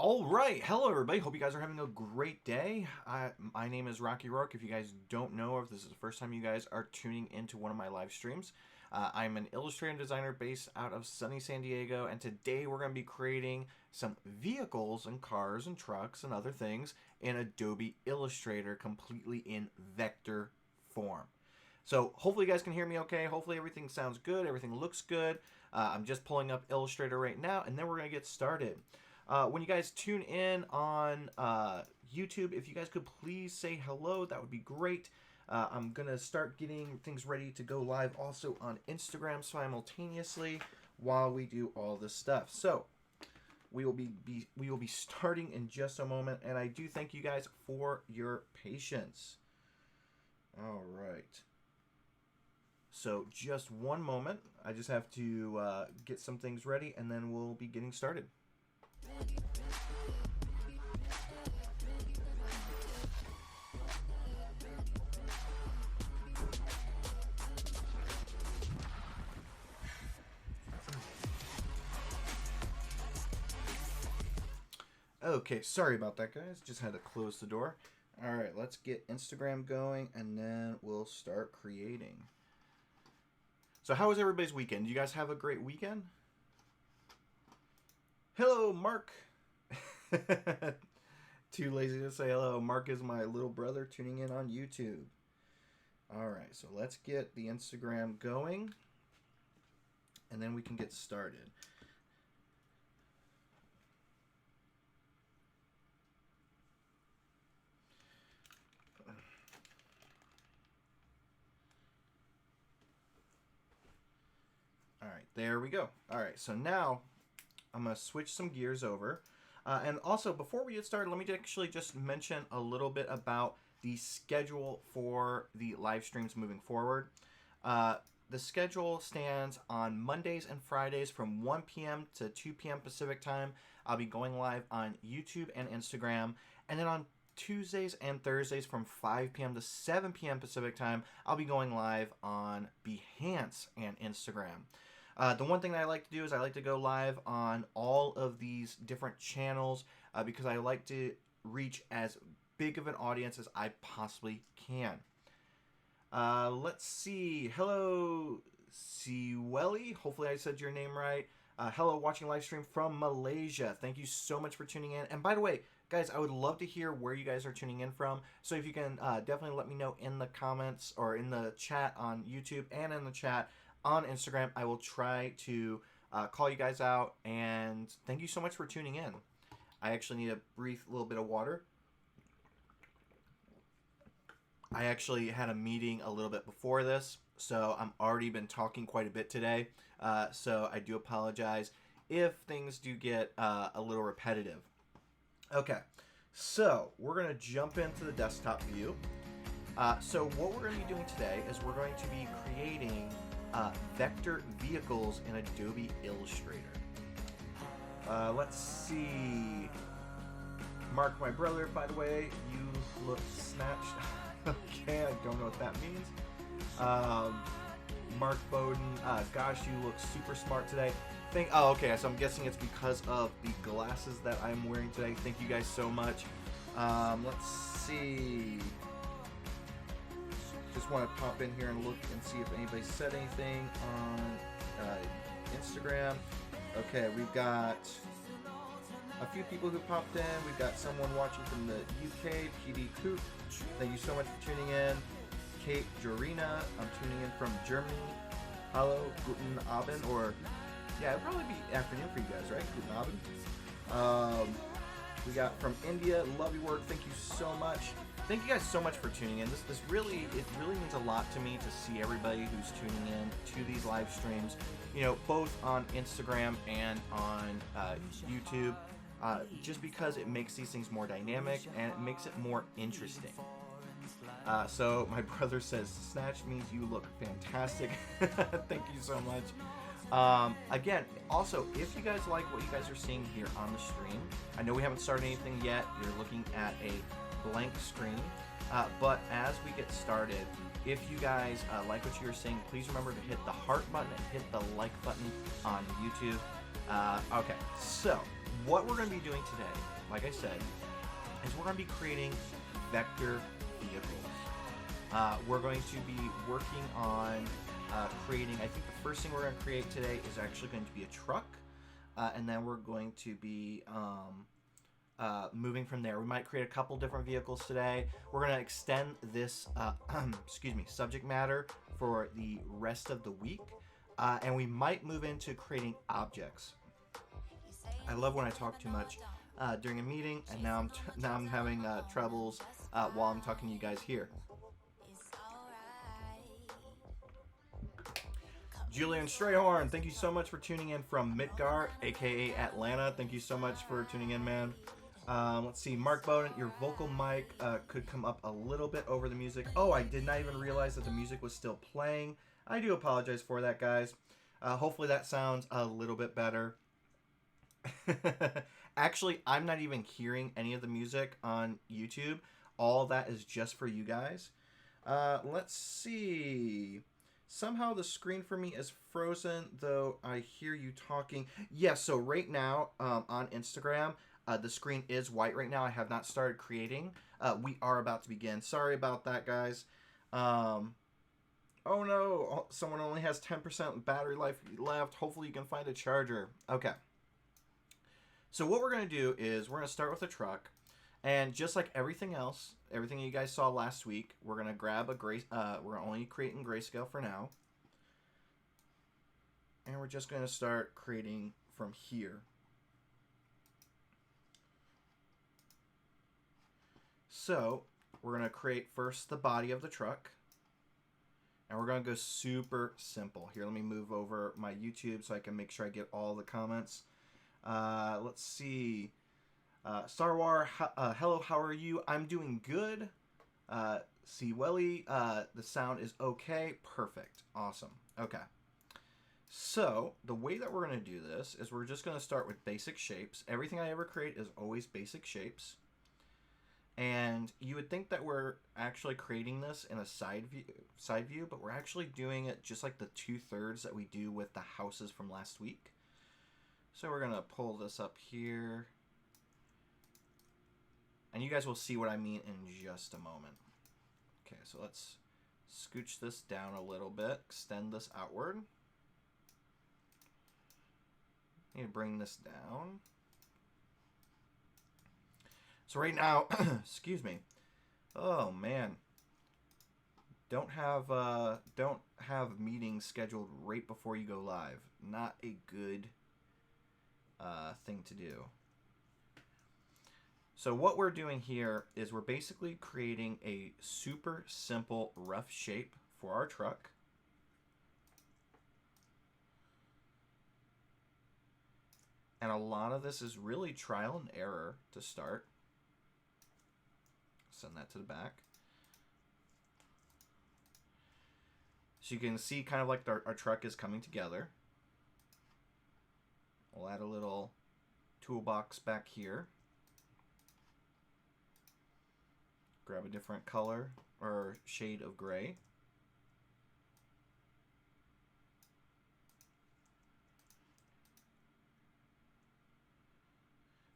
All right, hello everybody. Hope you guys are having a great day. My name is Rocky Rourke. If you guys don't know, or if this is the first time you guys are tuning into one of my live streams, I'm an illustrator and designer based out of sunny San Diego, and today we're going to be creating some vehicles and cars and trucks and other things in Adobe Illustrator, completely in vector form. So hopefully you guys can hear me okay. Hopefully everything sounds good, everything looks good. I'm just pulling up Illustrator right now, and then we're going to get started. When you guys tune in on YouTube, if you guys could please say hello, that would be great. I'm going to start getting things ready to go live also on Instagram simultaneously while we do all this stuff. So we will be starting in just a moment, and I do thank you guys for your patience. All right. So just one moment. I just have to get some things ready, and then we'll be getting started. Okay, sorry about that, guys. Just had to close the door. All right, let's get Instagram going, and then we'll start creating. So how was everybody's weekend? Did you guys have a great weekend? Hello, Mark. Too lazy to say hello. Mark is my little brother tuning in on YouTube. All right, so let's get the Instagram going, and then we can get started. All right, there we go. All right, so now I'm going to switch some gears over. And also, before we get started, let me actually just mention a little bit about the schedule for the live streams moving forward. The schedule stands on Mondays and Fridays from 1 p.m. to 2 p.m. Pacific time. I'll be going live on YouTube and Instagram. And then on Tuesdays and Thursdays from 5 p.m. to 7 p.m. Pacific time, I'll be going live on Behance and Instagram. The one thing that I like to do is I like to go live on all of these different channels because I like to reach as big of an audience as I possibly can. Let's see. Hello, Siweli. Hopefully I said your name right. Hello, watching live stream from Malaysia. Thank you so much for tuning in. And by the way, guys, I would love to hear where you guys are tuning in from. So if you can definitely let me know in the comments or in the chat on YouTube and in the chat on Instagram. I will try to call you guys out, and thank you so much for tuning in. I actually need a brief little bit of water. I actually had a meeting a little bit before this, so I'm already been talking quite a bit today. So I do apologize if things do get a little repetitive. Okay, so we're going to jump into the desktop view. So what we're going to be doing today is we're going to be creating vector vehicles in Adobe Illustrator. Let's see. Mark, my brother, by the way, you look snatched. Okay, I don't know what that means. Mark Bowden, gosh, you look super smart today. Oh, okay, so I'm guessing it's because of the glasses that I'm wearing today. Thank you guys so much. Let's see. Just want to pop in here and look and see if anybody said anything on Instagram. Okay, we've got a few people who popped in. We've got someone watching from the UK, PD Coop. Thank you so much for tuning in. Kate Jorina, I'm tuning in from Germany. Hello, guten Abend, or yeah, it'll probably be afternoon for you guys, right? Guten Abend. We got from India, love your work. Thank you so much. Thank you guys so much for tuning in. It really means a lot to me to see everybody who's tuning in to these live streams, you know, both on Instagram and on YouTube, just because it makes these things more dynamic and it makes it more interesting. So my brother says, snatch means you look fantastic. Thank you so much. Again, also, if you guys like what you guys are seeing here on the stream, I know we haven't started anything yet. You're looking at a blank screen, but as we get started, if you guys like what you're seeing, please remember to hit the heart button and hit the like button on YouTube. Okay, so what we're going to be doing today, like I said, is we're going to be creating vector vehicles. We're going to be working on creating, I think the first thing we're going to create today is actually going to be a truck. And then we're going to be moving from there. We might create a couple different vehicles today. We're going to extend this subject matter for the rest of the week. And we might move into creating objects. I love when I talk too much during a meeting, and now I'm having troubles while I'm talking to you guys here. Julian Strayhorn, thank you so much for tuning in from Midgar, aka Atlanta. Thank you so much for tuning in, man. Let's see, Mark Bowden, your vocal mic could come up a little bit over the music. Oh, I did not even realize that the music was still playing. I do apologize for that, guys. Hopefully that sounds a little bit better. Actually, I'm not even hearing any of the music on YouTube. All that is just for you guys. Let's see. Somehow the screen for me is frozen, though I hear you talking. Yes, so right now on Instagram, the screen is white right now. I have not started creating. We are about to begin. Sorry about that, guys. Oh no, someone only has 10% battery life left. Hopefully you can find a charger. Okay. So what we're going to do is we're going to start with a truck. And just like everything else, everything you guys saw last week, we're going to grab a we're only creating grayscale for now. And we're just going to start creating from here. So we're going to create first the body of the truck. And we're going to go super simple. Here, let me move over my YouTube so I can make sure I get all the comments. Let's see. Star Wars, hello, how are you? I'm doing good. See Welly, the sound is okay. Perfect. Awesome. Okay. So, the way that we're going to do this is we're just going to start with basic shapes. Everything I ever create is always basic shapes. And you would think that we're actually creating this in a side view, but we're actually doing it just like the 2/3 that we do with the houses from last week. So we're going to pull this up here. And you guys will see what I mean in just a moment. Okay, so let's scooch this down a little bit, extend this outward. Need to bring this down. So right now, excuse me. Oh man, don't have meetings scheduled right before you go live. Not a good thing to do. So what we're doing here is we're basically creating a super simple rough shape for our truck. And a lot of this is really trial and error to start. Send that to the back. So you can see kind of like our truck is coming together. We'll add a little toolbox back here. Grab a different color or shade of gray.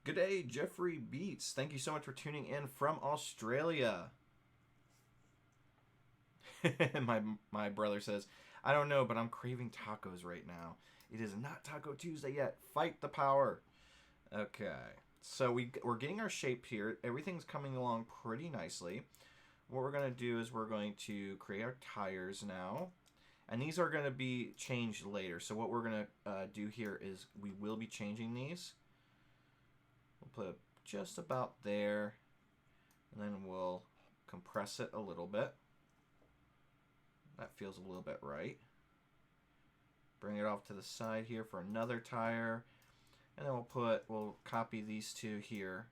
Good day, Jeffrey Beats. Thank you so much for tuning in from Australia. my brother says, I don't know, but I'm craving tacos right now. It is not Taco Tuesday yet. Fight the power. Okay. So we're getting our shape here. Everything's coming along pretty nicely. What we're going to do is we're going to create our tires now. And these are going to be changed later. So what we're going to do here is we will be changing these. We'll put it just about there. And then we'll compress it a little bit. That feels a little bit right. Bring it off to the side here for another tire. And then we'll copy these two here,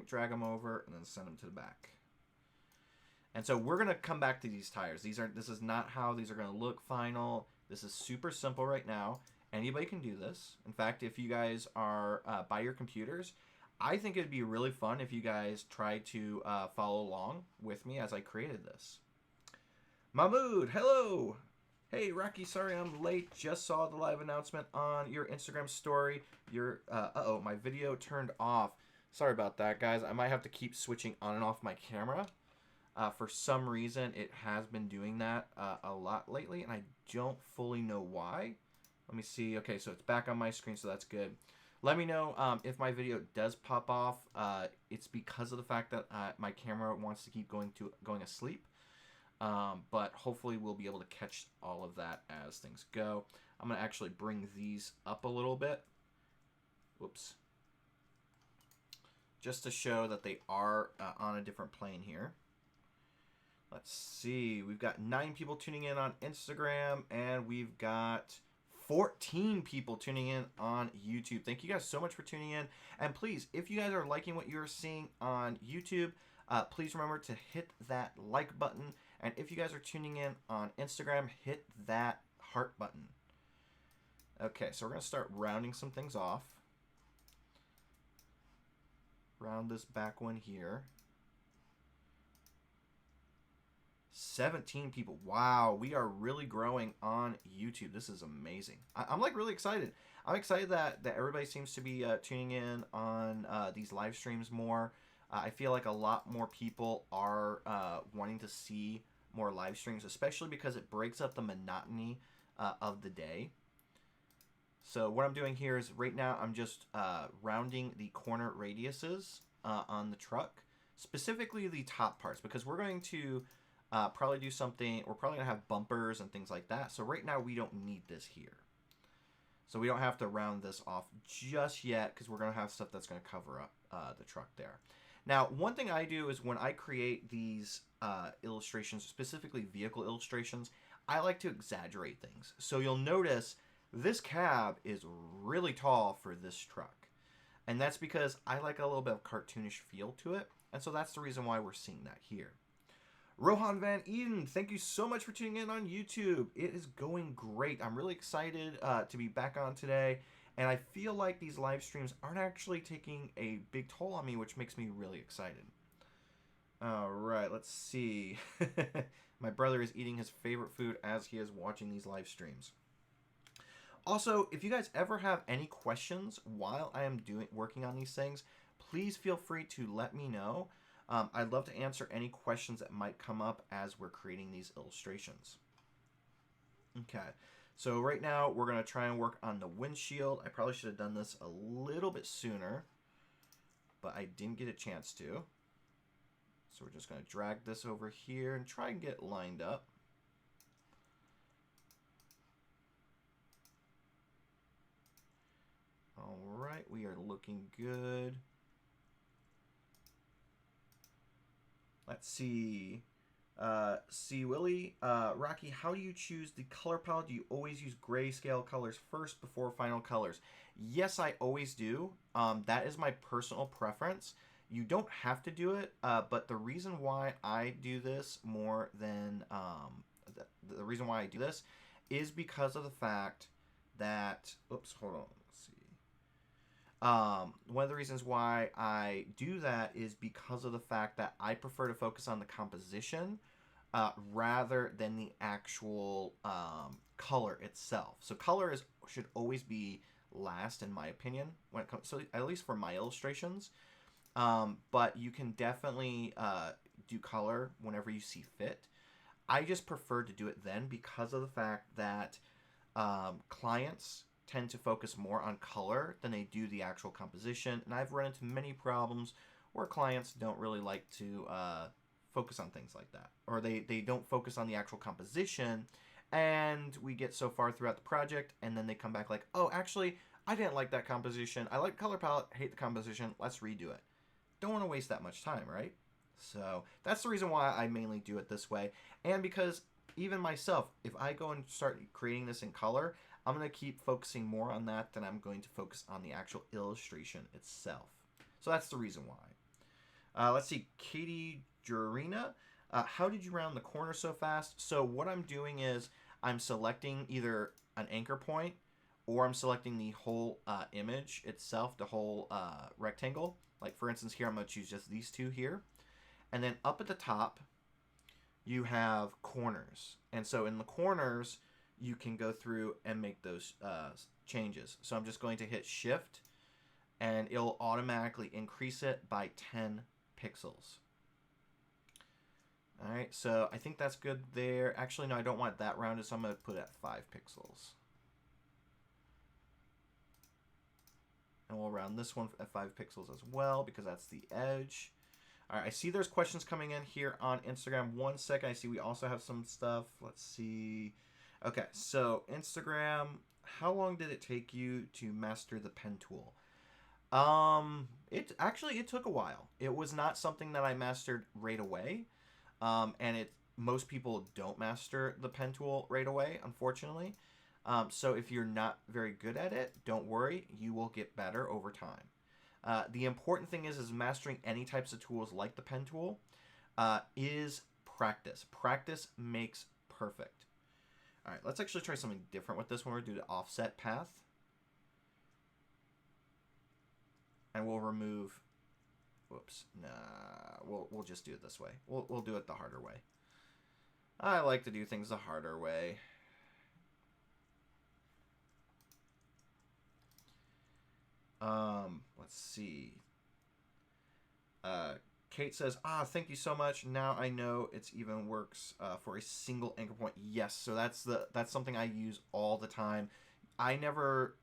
drag them over, and then send them to the back. And so we're gonna come back to these tires. This is not how these are gonna look final. This is super simple right now. Anybody can do this. In fact, if you guys are by your computers, I think it'd be really fun if you guys try to follow along with me as I created this. Mahmood, hello. Hey, Rocky, sorry I'm late. Just saw the live announcement on your Instagram story. Uh-oh, my video turned off. Sorry about that, guys. I might have to keep switching on and off my camera. For some reason, it has been doing that a lot lately, and I don't fully know why. Let me see. Okay, so it's back on my screen, so that's good. Let me know if my video does pop off. It's because of the fact that my camera wants to keep going asleep. But hopefully we'll be able to catch all of that as things go. I'm going to actually bring these up a little bit. Whoops. Just to show that they are on a different plane here. Let's see. We've got 9 people tuning in on Instagram, and we've got 14 people tuning in on YouTube. Thank you guys so much for tuning in. And please, if you guys are liking what you're seeing on YouTube, please remember to hit that like button. And if you guys are tuning in on Instagram, hit that heart button. Okay, so we're going to start rounding some things off. Round this back one here. 17 people. Wow, we are really growing on YouTube. This is amazing. I'm like really excited. I'm excited that everybody seems to be tuning in on these live streams more. I feel like a lot more people are wanting to see more live streams, especially because it breaks up the monotony of the day. So what I'm doing here is right now I'm just rounding the corner radiuses on the truck, specifically the top parts, because we're going to probably do something. We're probably going to have bumpers and things like that. So right now we don't need this here. So we don't have to round this off just yet because we're going to have stuff that's going to cover up the truck there. Now, one thing I do is when I create these illustrations, specifically vehicle illustrations, I like to exaggerate things. So you'll notice this cab is really tall for this truck. And that's because I like a little bit of cartoonish feel to it. And so that's the reason why we're seeing that here. Rohan Van Eden, thank you so much for tuning in on YouTube. It is going great. I'm really excited to be back on today. And I feel like these live streams aren't actually taking a big toll on me, which makes me really excited. All right, let's see. My brother is eating his favorite food as he is watching these live streams. Also, if you guys ever have any questions while I am working on these things, please feel free to let me know. I'd love to answer any questions that might come up as we're creating these illustrations. Okay, so right now we're going to try and work on the windshield. I probably should have done this a little bit sooner, but I didn't get a chance to. So we're just going to drag this over here and try and get lined up. All right, we are looking good. Let's see. See, Willie, Rocky, how do you choose the color palette? Do you always use grayscale colors first before final colors? Yes, I always do. That is my personal preference. You don't have to do it, but the reason why I do this more than the reason why I do this is because of the fact that, oops, hold on. One of the reasons why I do that is because of the fact that I prefer to focus on the composition rather than the actual color itself. So color should always be last, in my opinion, when it comes. So at least for my illustrations, but you can definitely do color whenever you see fit. I just prefer to do it then because of the fact that clients tend to focus more on color than they do the actual composition, and I've run into many problems where clients don't really like to focus on things like that, or they don't focus on the actual composition, and we get so far throughout the project and then they come back like, oh, actually I didn't like that composition, I like the color palette, hate the composition, let's redo it. Don't want to waste that much time, right? So that's the reason why I mainly do it this way. And because even myself, if I go and start creating this in color, I'm going to keep focusing more on that than I'm going to focus on the actual illustration itself. So that's the reason why. Let's see, Katie Jurina, how did you round the corner so fast? So what I'm doing is I'm selecting either an anchor point or I'm selecting the whole image itself, the whole rectangle. Like for instance here, I'm going to choose just these two here. And then up at the top, you have corners. And so in the corners, you can go through and make those changes. So I'm just going to hit Shift, and it'll automatically increase it by 10 pixels. All right, so I think that's good there. Actually, no, I don't want that rounded, so I'm going to put it at 5 pixels. And we'll round this one at 5 pixels as well, because that's the edge. All right, I see there's questions coming in here on Instagram. 1 second, I see we also have some stuff. Let's see. Okay, so Instagram, how long did it take you to master the pen tool? It took a while. It was not something that I mastered right away. And most people don't master the pen tool right away, unfortunately. So if you're not very good at it, don't worry, you will get better over time. The important thing is mastering any types of tools like the pen tool is practice. Practice makes perfect. All right, let's actually try something different with this one. We're going to do the offset path. And we'll remove, whoops, nah, we'll just do it this way. We'll do it the harder way. I like to do things the harder way. Let's see. Kate says, thank you so much. Now I know it's even works for a single anchor point. Yes, so that's something I use all the time. I never,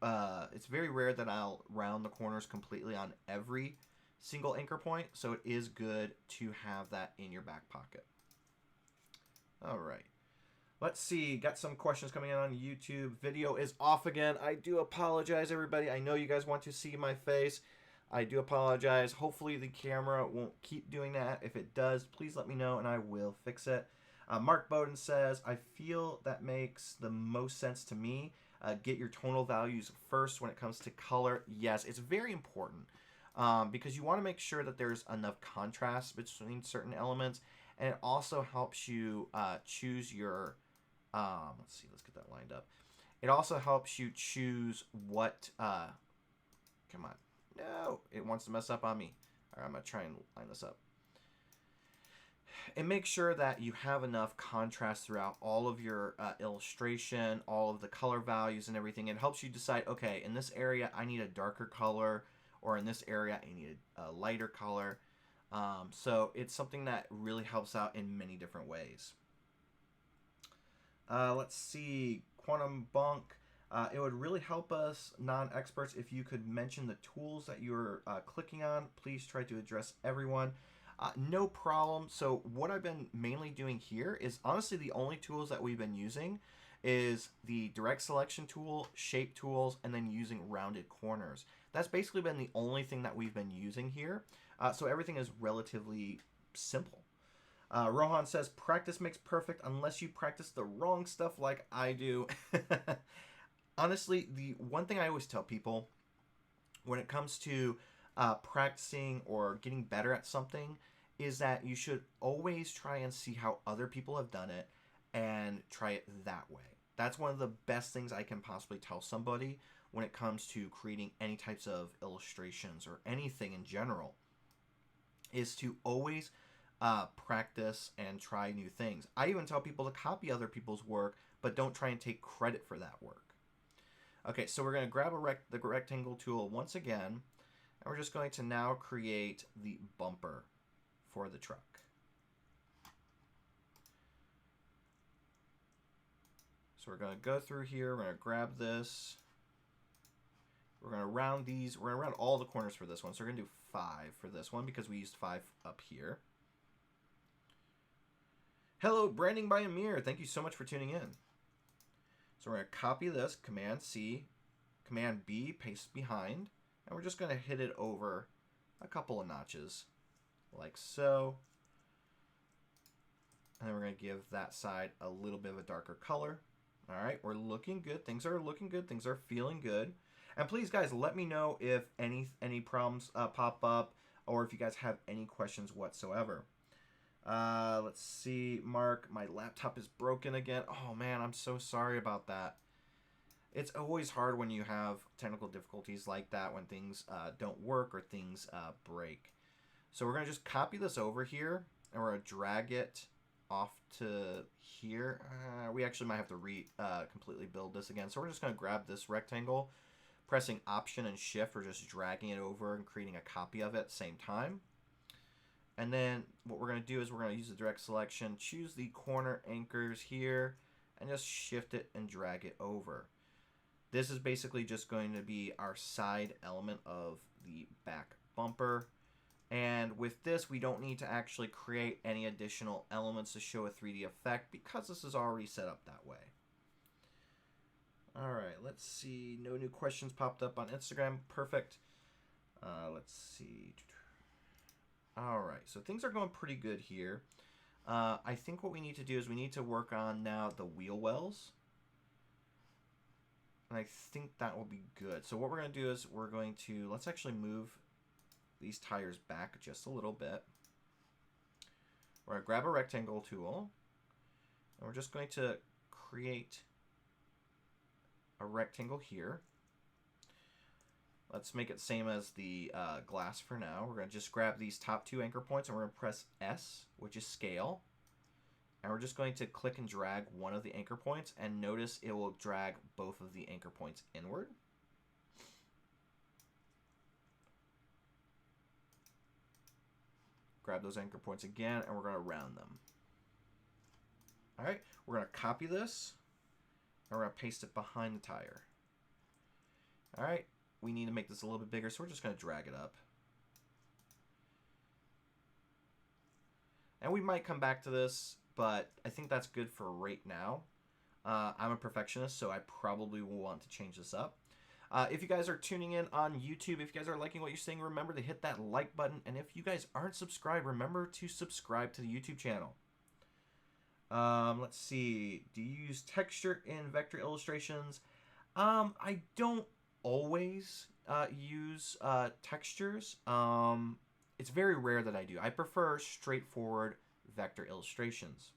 it's very rare that I'll round the corners completely on every single anchor point, so it is good to have that in your back pocket. All right. Let's see, got some questions coming in on YouTube. Video is off again. I do apologize, everybody. I know you guys want to see my face. I do apologize. Hopefully the camera won't keep doing that. If it does, please let me know and I will fix it. Mark Bowden says, I feel that makes the most sense to me. Get your tonal values first when it comes to color. Yes, it's very important because you want to make sure that there's enough contrast between certain elements, and it also helps you choose your, let's see, let's get that lined up. It also helps you choose what, come on, no, it wants to mess up on me. All right, I'm going to try and line this up. And make sure that you have enough contrast throughout all of your illustration, all of the color values and everything. It helps you decide, okay, in this area I need a darker color, or in this area I need a lighter color. So it's something that really helps out in many different ways. Let's see, Quantum Bunk. It would really help us non-experts if you could mention the tools that you're clicking on. Please try to address everyone. No problem. So what I've been mainly doing here is honestly the only tools that we've been using is the direct selection tool, shape tools, and then using rounded corners. That's basically been the only thing that we've been using here. So everything is relatively simple. Rohan says, practice makes perfect unless you practice the wrong stuff like I do. Honestly, the one thing I always tell people when it comes to practicing or getting better at something is that you should always try and see how other people have done it and try it that way. That's one of the best things I can possibly tell somebody when it comes to creating any types of illustrations or anything in general, is to always practice and try new things. I even tell people to copy other people's work, but don't try and take credit for that work. Okay, so we're going to grab the rectangle tool once again, and we're just going to now create the bumper for the truck. So we're going to go through here, we're going to grab this, we're going to round these, we're going to round all the corners for this one. So we're going to do 5 for this one because we used 5 up here. Hello, Branding by Amir. Thank you so much for tuning in. So we're going to copy this, Command C, Command B, paste behind, and we're just going to hit it over a couple of notches, like so. And then we're going to give that side a little bit of a darker color. All right, we're looking good. Things are looking good. Things are feeling good. And please, guys, let me know if any problems pop up or if you guys have any questions whatsoever. Let's see, Mark, my laptop is broken again. Oh, man, I'm so sorry about that. It's always hard when you have technical difficulties like that, when things don't work or things break. So we're going to just copy this over here, and we're going to drag it off to here. We actually might have to completely build this again. So we're just going to grab this rectangle, pressing Option and Shift, or just dragging it over and creating a copy of it at the same time. And then what we're going to do is we're going to use the direct selection, choose the corner anchors here, and just shift it and drag it over. This is basically just going to be our side element of the back bumper. And with this, we don't need to actually create any additional elements to show a 3D effect because this is already set up that way. All right, let's see. No new questions popped up on Instagram. Perfect. Let's see. All right, so things are going pretty good here. I think what we need to do is we need to work on now the wheel wells. And I think that will be good. So what we're going to do is we're going to, let's actually move these tires back just a little bit. We're going to grab a rectangle tool, and we're just going to create a rectangle here. Let's make it same as the glass for now. We're going to just grab these top two anchor points, and we're going to press S, which is scale. And we're just going to click and drag one of the anchor points, and notice it will drag both of the anchor points inward. Grab those anchor points again, and we're going to round them. All right, we're going to copy this, and we're going to paste it behind the tire. All right, we need to make this a little bit bigger, so we're just going to drag it up. And we might come back to this, but I think that's good for right now. I'm a perfectionist, so I probably will want to change this up. If you guys are tuning in on YouTube, if you guys are liking what you're seeing, remember to hit that like button. And if you guys aren't subscribed, remember to subscribe to the YouTube channel. Let's see. Do you use texture in vector illustrations? I don't always use textures. It's very rare that I do. I prefer straightforward vector illustrations.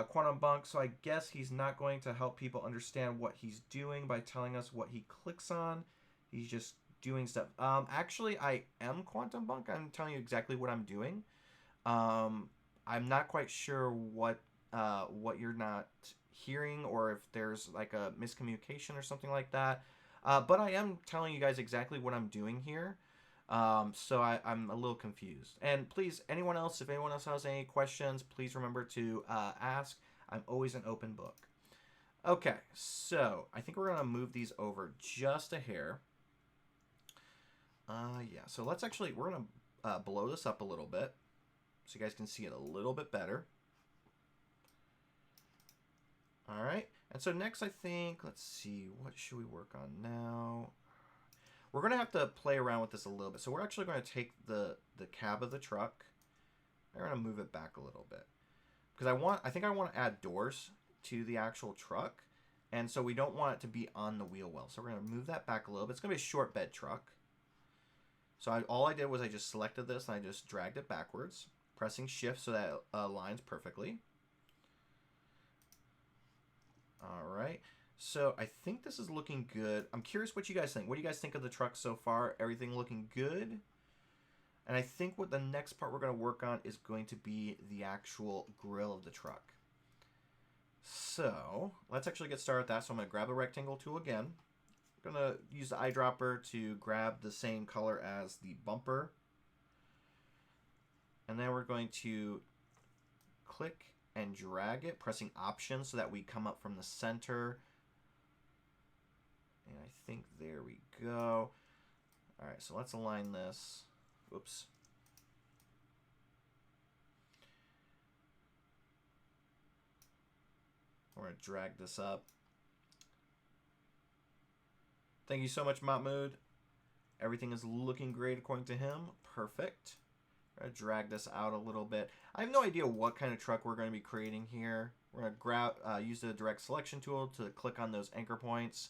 Quantum Bunk, so I guess he's not going to help people understand what he's doing by telling us what he clicks on. He's just doing stuff. Actually, I am Quantum Bunk. I'm telling you exactly what I'm doing. I'm not quite sure what you're not hearing, or if there's like a miscommunication or something like that. But I am telling you guys exactly what I'm doing here. So I'm a little confused. And please, if anyone else has any questions, please remember to ask. I'm always an open book. Okay, so I think we're going to move these over just a hair. Yeah, so we're going to blow this up a little bit so you guys can see it a little bit better. All right, and so next I think, let's see, what should we work on now? We're going to have to play around with this a little bit. So we're actually going to take the cab of the truck. We're going to move it back a little bit. Because I think I want to add doors to the actual truck. And so we don't want it to be on the wheel well. So we're going to move that back a little bit. It's going to be a short bed truck. So all I did was I just selected this and I just dragged it backwards. Pressing Shift so that it aligns perfectly. All right. So I think this is looking good. I'm curious what you guys think. What do you guys think of the truck so far? Everything looking good? And I think what the next part we're going to work on is going to be the actual grill of the truck. So let's actually get started with that. So I'm going to grab a rectangle tool again. I'm going to use the eyedropper to grab the same color as the bumper. And then we're going to click and drag it, pressing Option so that we come up from the center. And I think there we go. All right, so let's align this. Whoops. We're going to drag this up. Thank you so much, Mahmoud. Everything is looking great according to him. Perfect. I'm going to drag this out a little bit. I have no idea what kind of truck we're going to be creating here. We're going to use the direct selection tool to click on those anchor points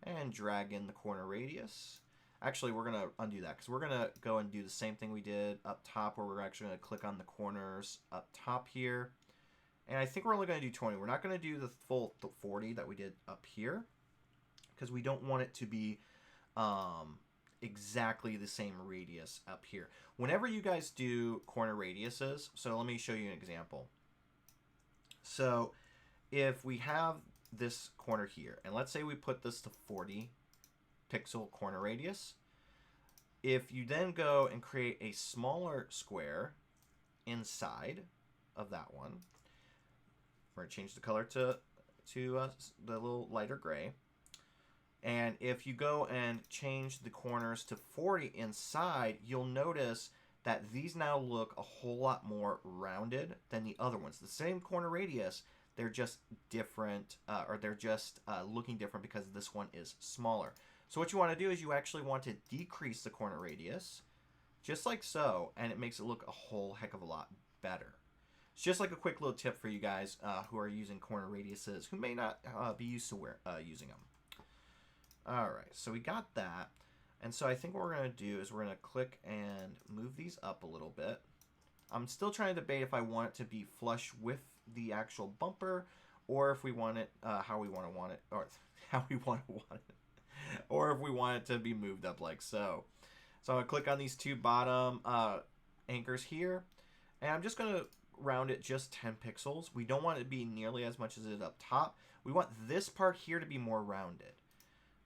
and drag in the corner radius. Actually, we're going to undo that because we're going to go and do the same thing we did up top, where we're actually going to click on the corners up top here. And I think we're only going to do 20. We're not going to do the full 40 that we did up here because we don't want it to be exactly the same radius up here. Whenever you guys do corner radiuses, so let me show you an example. So if we have this corner here, and let's say we put this to 40 pixel corner radius, if you then go and create a smaller square inside of that one, we're going to change the color to the little lighter gray. And if you go and change the corners to 40 inside, you'll notice that these now look a whole lot more rounded than the other ones. The same corner radius, they're just different, or they're just looking different because this one is smaller. So what you want to do is you actually want to decrease the corner radius, just like so, and it makes it look a whole heck of a lot better. It's just like a quick little tip for you guys who are using corner radiuses, who may not be used to using them. All right, so we got that. And so I think what we're going to do is we're going to click and move these up a little bit. I'm still trying to debate if I want it to be flush with the actual bumper, or if we want it how we want it, or how we want it, or if we want it to be moved up like so. So I'm going to click on these two bottom anchors here, and I'm just going to round it just 10 pixels. We don't want it to be nearly as much as it up top. We want this part here to be more rounded.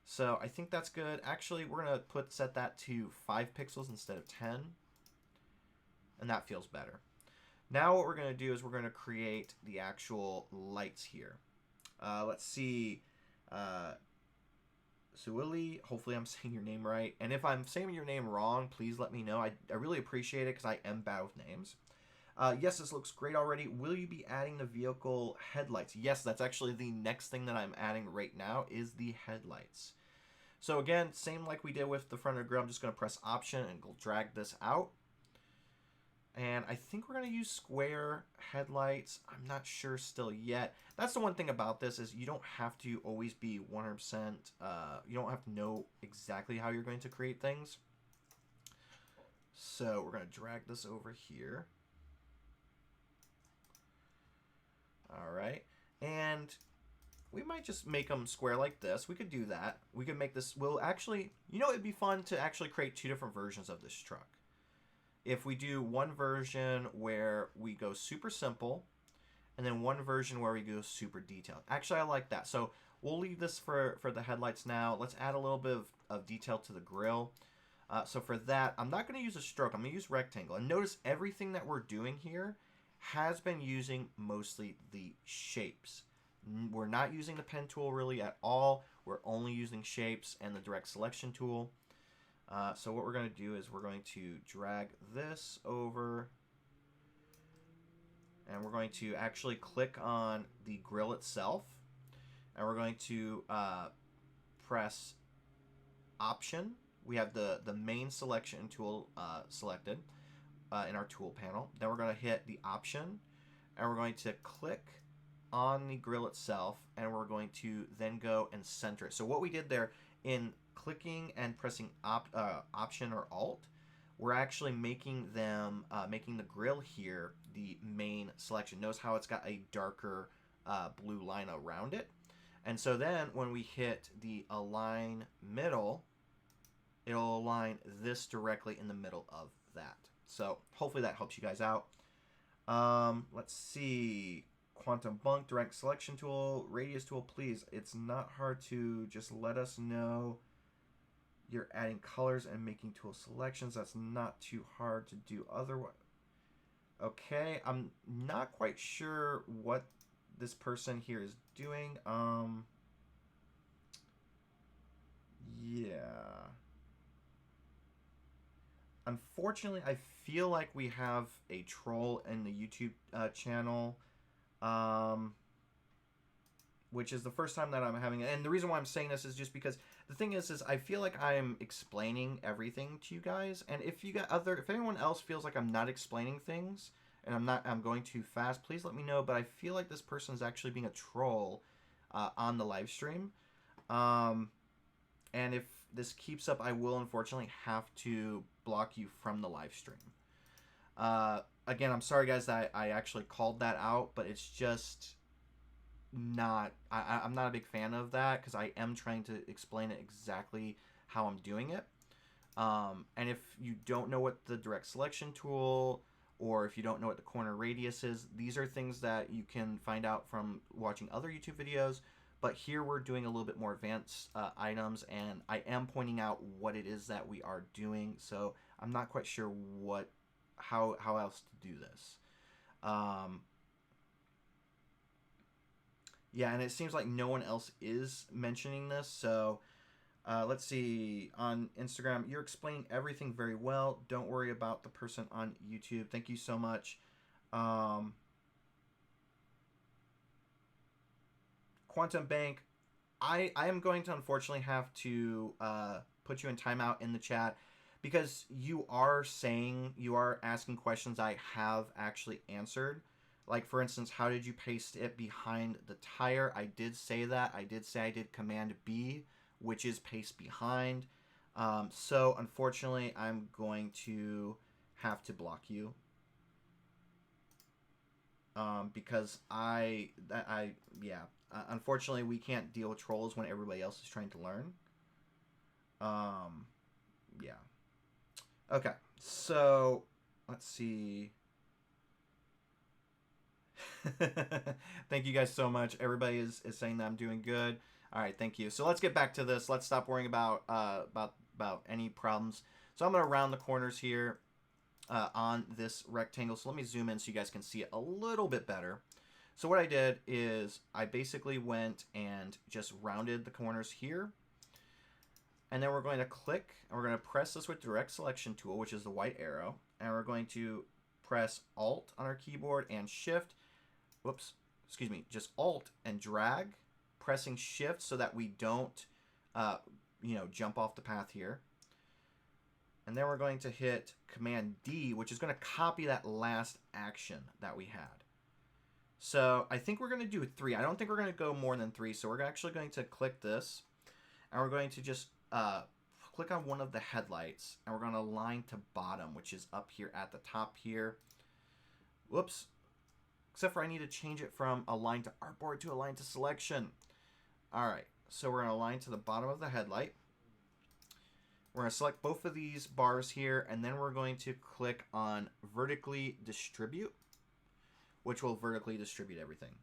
So I think that's good. Actually, we're going to set that to 5 pixels instead of 10. And that feels better. Now what we're going to do is we're going to create the actual lights here. Let's see. Suili, hopefully I'm saying your name right. And if I'm saying your name wrong, please let me know. I really appreciate it because I am bad with names. Yes, this looks great already. Will you be adding the vehicle headlights? Yes, that's actually the next thing that I'm adding right now is the headlights. So again, same like we did with the front of the grill. I'm just going to press Option and go drag this out. And I think we're going to use square headlights. I'm not sure still yet. That's the one thing about this is you don't have to always be 100%. You don't have to know exactly how you're going to create things. So we're going to drag this over here. All right. And we might just make them square like this. We could do that. We could make this, we'll actually, you know, it'd be fun to actually create 2 different versions of this truck. If we do one version where we go super simple, and then one version where we go super detailed. Actually, I like that. So we'll leave this for the headlights now. Let's add a little bit of detail to the grill. So for that, I'm not going to use a stroke. I'm going to use rectangle. And notice everything that we're doing here has been using mostly the shapes. We're not using the pen tool really at all. We're only using shapes and the direct selection tool. So what we're going to do is we're going to drag this over, and we're going to actually click on the grill itself, and we're going to press Option. We have the main selection tool selected in our tool panel. Then we're going to hit the Option, and we're going to click on the grill itself, and we're going to then go and center it. So what we did there in clicking and pressing Option or Alt, we're actually making them making the grill here the main selection. Notice how it's got a darker blue line around it. And so then when we hit the Align Middle, it'll align this directly in the middle of that. So hopefully that helps you guys out. Let's see. Quantum Bunk, Direct Selection Tool, Radius Tool, please. It's not hard to just let us know you're adding colors and making tool selections. That's not too hard to do otherwise. Okay, I'm not quite sure what this person here is doing. Yeah. Unfortunately, I feel like we have a troll in the YouTube channel. Which is the first time that I'm having it. And the reason why I'm saying this is just because the thing is I feel like I'm explaining everything to you guys. And if anyone else feels like I'm not explaining things and I'm going too fast, please let me know. But I feel like this person is actually being a troll on the live stream. And if this keeps up, I will unfortunately have to block you from the live stream. Again, I'm sorry guys that I actually called that out, but it's just not, I'm not a big fan of that because I am trying to explain it exactly how I'm doing it. And if you don't know what the direct selection tool or if you don't know what the corner radius is, these are things that you can find out from watching other YouTube videos. But here we're doing a little bit more advanced items, and I am pointing out what it is that we are doing. So I'm not quite sure how else to do this. Yeah, and it seems like no one else is mentioning this. So let's see. On Instagram, you're explaining everything very well. Don't worry about the person on YouTube. Thank you so much. Quantum Bank, I am going to unfortunately have to put you in timeout in the chat because you are asking questions I have actually answered. Like, for instance, how did you paste it behind the tire? I did say that. I did say I did Command B, which is paste behind. So, unfortunately, I'm going to have to block you. Because unfortunately, we can't deal with trolls when everybody else is trying to learn. Yeah. Okay, so let's see. Thank you guys so much. Everybody is saying that I'm doing good. All right, thank you. So let's get back to this. Let's stop worrying about any problems. So I'm gonna round the corners here on this rectangle. So let me zoom in so you guys can see it a little bit better. So what I did is I basically went and just rounded the corners here. And then we're going to click, and we're going to press this with direct selection tool, which is the white arrow. And we're going to press Alt on our keyboard and Shift. Whoops, excuse me, just Alt and drag, pressing Shift so that we don't, jump off the path here. And then we're going to hit Command D, which is going to copy that last action that we had. So I think we're going to do 3. I don't think we're going to go more than 3. So we're actually going to click this, and we're going to just click on one of the headlights, and we're going to align to bottom, which is up here at the top here. Whoops. Except for I need to change it from align to artboard to align to selection. All right. So we're going to align to the bottom of the headlight. We're going to select both of these bars here, and then we're going to click on vertically distribute, which will vertically distribute everything.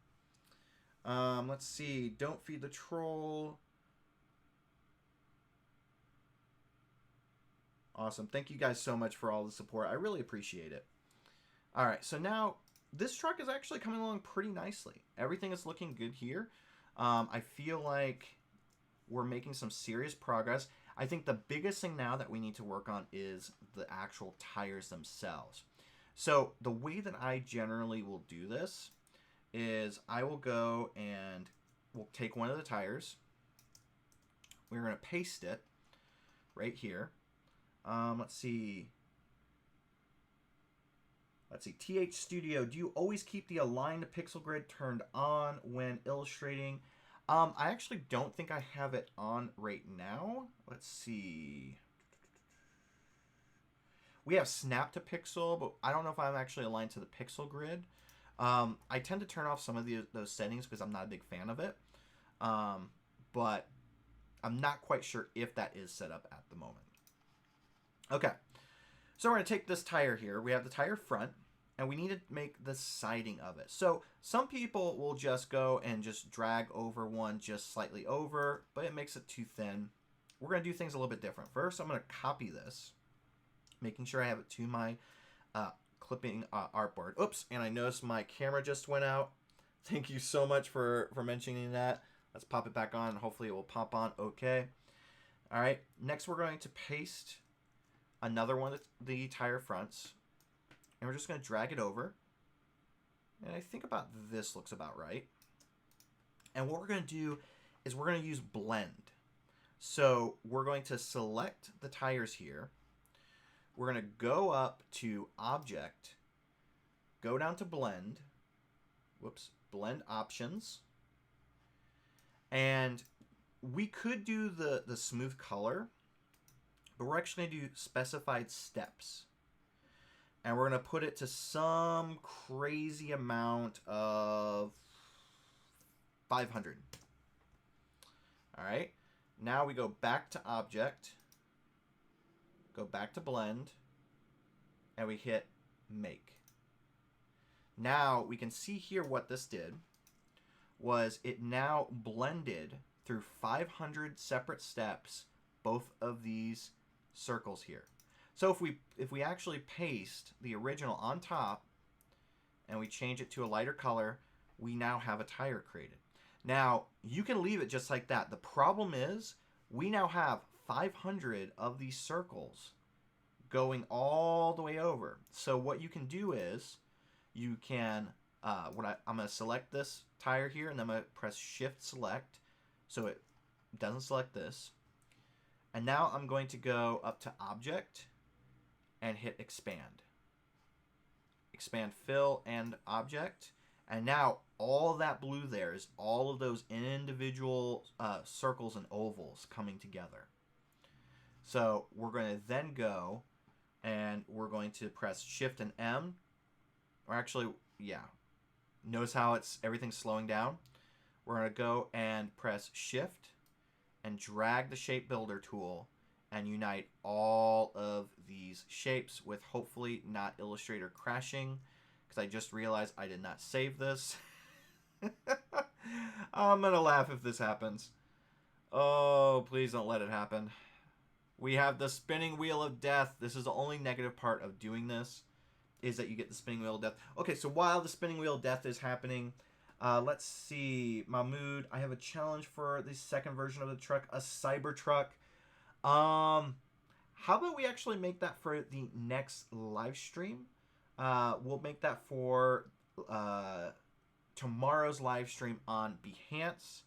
Let's see. Don't feed the troll. Awesome. Thank you guys so much for all the support. I really appreciate it. All right. So now this truck is actually coming along pretty nicely. Everything is looking good here. I feel like we're making some serious progress. I think the biggest thing now that we need to work on is the actual tires themselves. So the way that I generally will do this is I will go and we'll take one of the tires. We're going to paste it right here. Let's see. TH Studio, do you always keep the aligned pixel grid turned on when illustrating? I actually don't think I have it on right now. Let's see. We have snap to pixel, but I don't know if I'm actually aligned to the pixel grid. I tend to turn off some of those settings because I'm not a big fan of it. But I'm not quite sure if that is set up at the moment. Okay, so we're going to take this tire here. We have the tire front, and we need to make the siding of it. So some people will just go and just drag over one just slightly over, but it makes it too thin. We're going to do things a little bit different. First, I'm going to copy this, making sure I have it to my clipping artboard. Oops, and I noticed my camera just went out. Thank you so much for mentioning that. Let's pop it back on. Hopefully it will pop on okay. All right, next we're going to paste another one of the tire fronts, and we're just going to drag it over. And I think about this looks about right. And what we're going to do is we're going to use blend. So we're going to select the tires here. We're going to go up to object, go down to blend, blend options. And we could do the smooth color, but we're actually going to do specified steps. And we're going to put it to some crazy amount of 500. All right. Now we go back to object, go back to blend, and we hit make. Now we can see here what this did was it now blended through 500 separate steps both of these circles here. So if we actually paste the original on top and we change it to a lighter color, we now have a tire created. Now, you can leave it just like that. The problem is we now have 500 of these circles going all the way over. So what you can do is you can, I'm going to select this tire here, and then I'm going to press Shift Select so it doesn't select this. And now I'm going to go up to Object and hit Expand. Expand Fill and Object. And now all that blue there is all of those individual circles and ovals coming together. So we're going to then go and we're going to press Shift and M. Or actually, yeah. Notice how everything's slowing down. We're going to go and press Shift and drag the Shape Builder tool and unite all of these shapes with hopefully not Illustrator crashing, because I just realized I did not save this. I'm going to laugh if this happens. Oh, please don't let it happen. We have the spinning wheel of death. This is the only negative part of doing this, is that you get the spinning wheel of death. Okay, so while the spinning wheel of death is happening, let's see. Mahmood, I have a challenge for the second version of the truck, a cyber truck. How about we actually make that for the next live stream? We'll make that for tomorrow's live stream on Behance,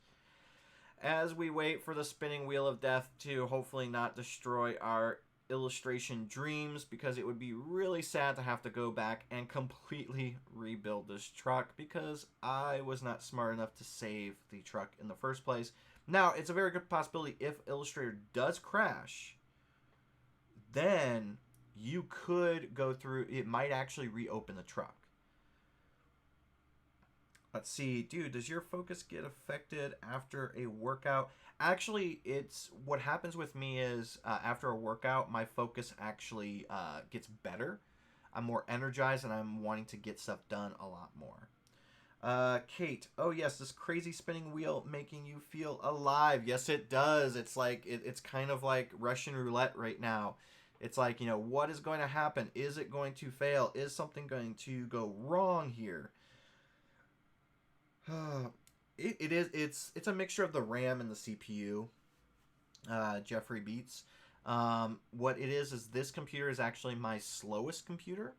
as we wait for the spinning wheel of death to hopefully not destroy our illustration dreams, because it would be really sad to have to go back and completely rebuild this truck because I was not smart enough to save the truck in the first place. Now, it's a very good possibility if Illustrator does crash, then you could go through, it might actually reopen the truck. Let's see, dude, does your focus get affected after a workout? Actually, it's what happens with me is after a workout, my focus actually gets better. I'm more energized and I'm wanting to get stuff done a lot more. Kate, oh yes, this crazy spinning wheel making you feel alive. Yes, it does. It's like it's kind of like Russian roulette right now. It's like, you know, what is going to happen? Is it going to fail? Is something going to go wrong here? It's a mixture of the RAM and the CPU. Jeffrey Beats. What it is this computer is actually my slowest computer.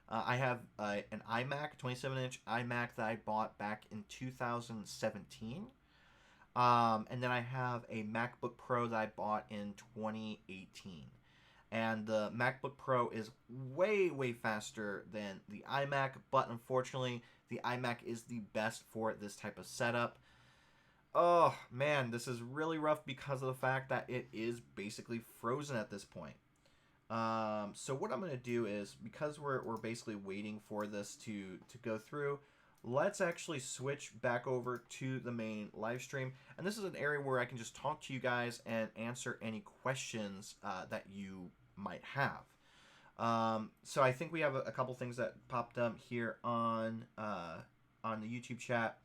I have an iMac, 27-inch iMac that I bought back in 2017. And then I have a MacBook Pro that I bought in 2018. And the MacBook Pro is way, way faster than the iMac, but unfortunately, the iMac is the best for this type of setup. Oh, man, this is really rough because of the fact that it is basically frozen at this point. So what I'm going to do is, because we're basically waiting for this to go through, let's actually switch back over to the main live stream. And this is an area where I can just talk to you guys and answer any questions that you might have. So I think we have a couple things that popped up here on the YouTube chat.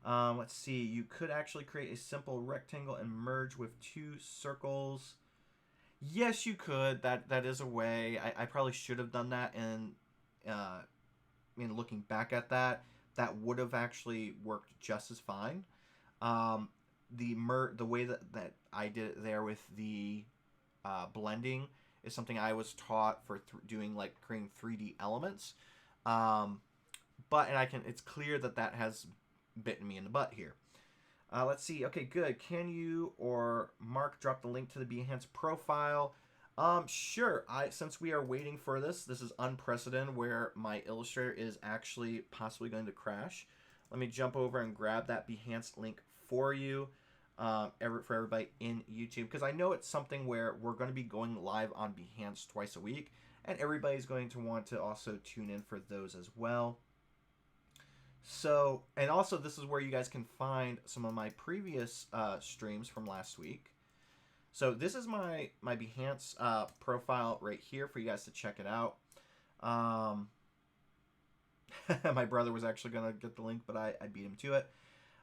Let's see. You could actually create a simple rectangle and merge with two circles. Yes, you could. That is a way. I probably should have done that, and looking back at that would have actually worked just as fine. The way that I did it there with the blending is something I was taught for doing, like, creating 3D elements. It's clear that has bitten me in the butt here. Let's see. Okay, good. Can you or Mark drop the link to the Behance profile? Sure. Since we are waiting for this is unprecedented where my Illustrator is actually possibly going to crash. Let me jump over and grab that Behance link for you, for everybody in YouTube, because I know it's something where we're going to be going live on Behance twice a week, and everybody's going to want to also tune in for those as well. So, and also this is where you guys can find some of my previous streams from last week. So this is my Behance profile right here for you guys to check it out. My brother was actually going to get the link, but I beat him to it.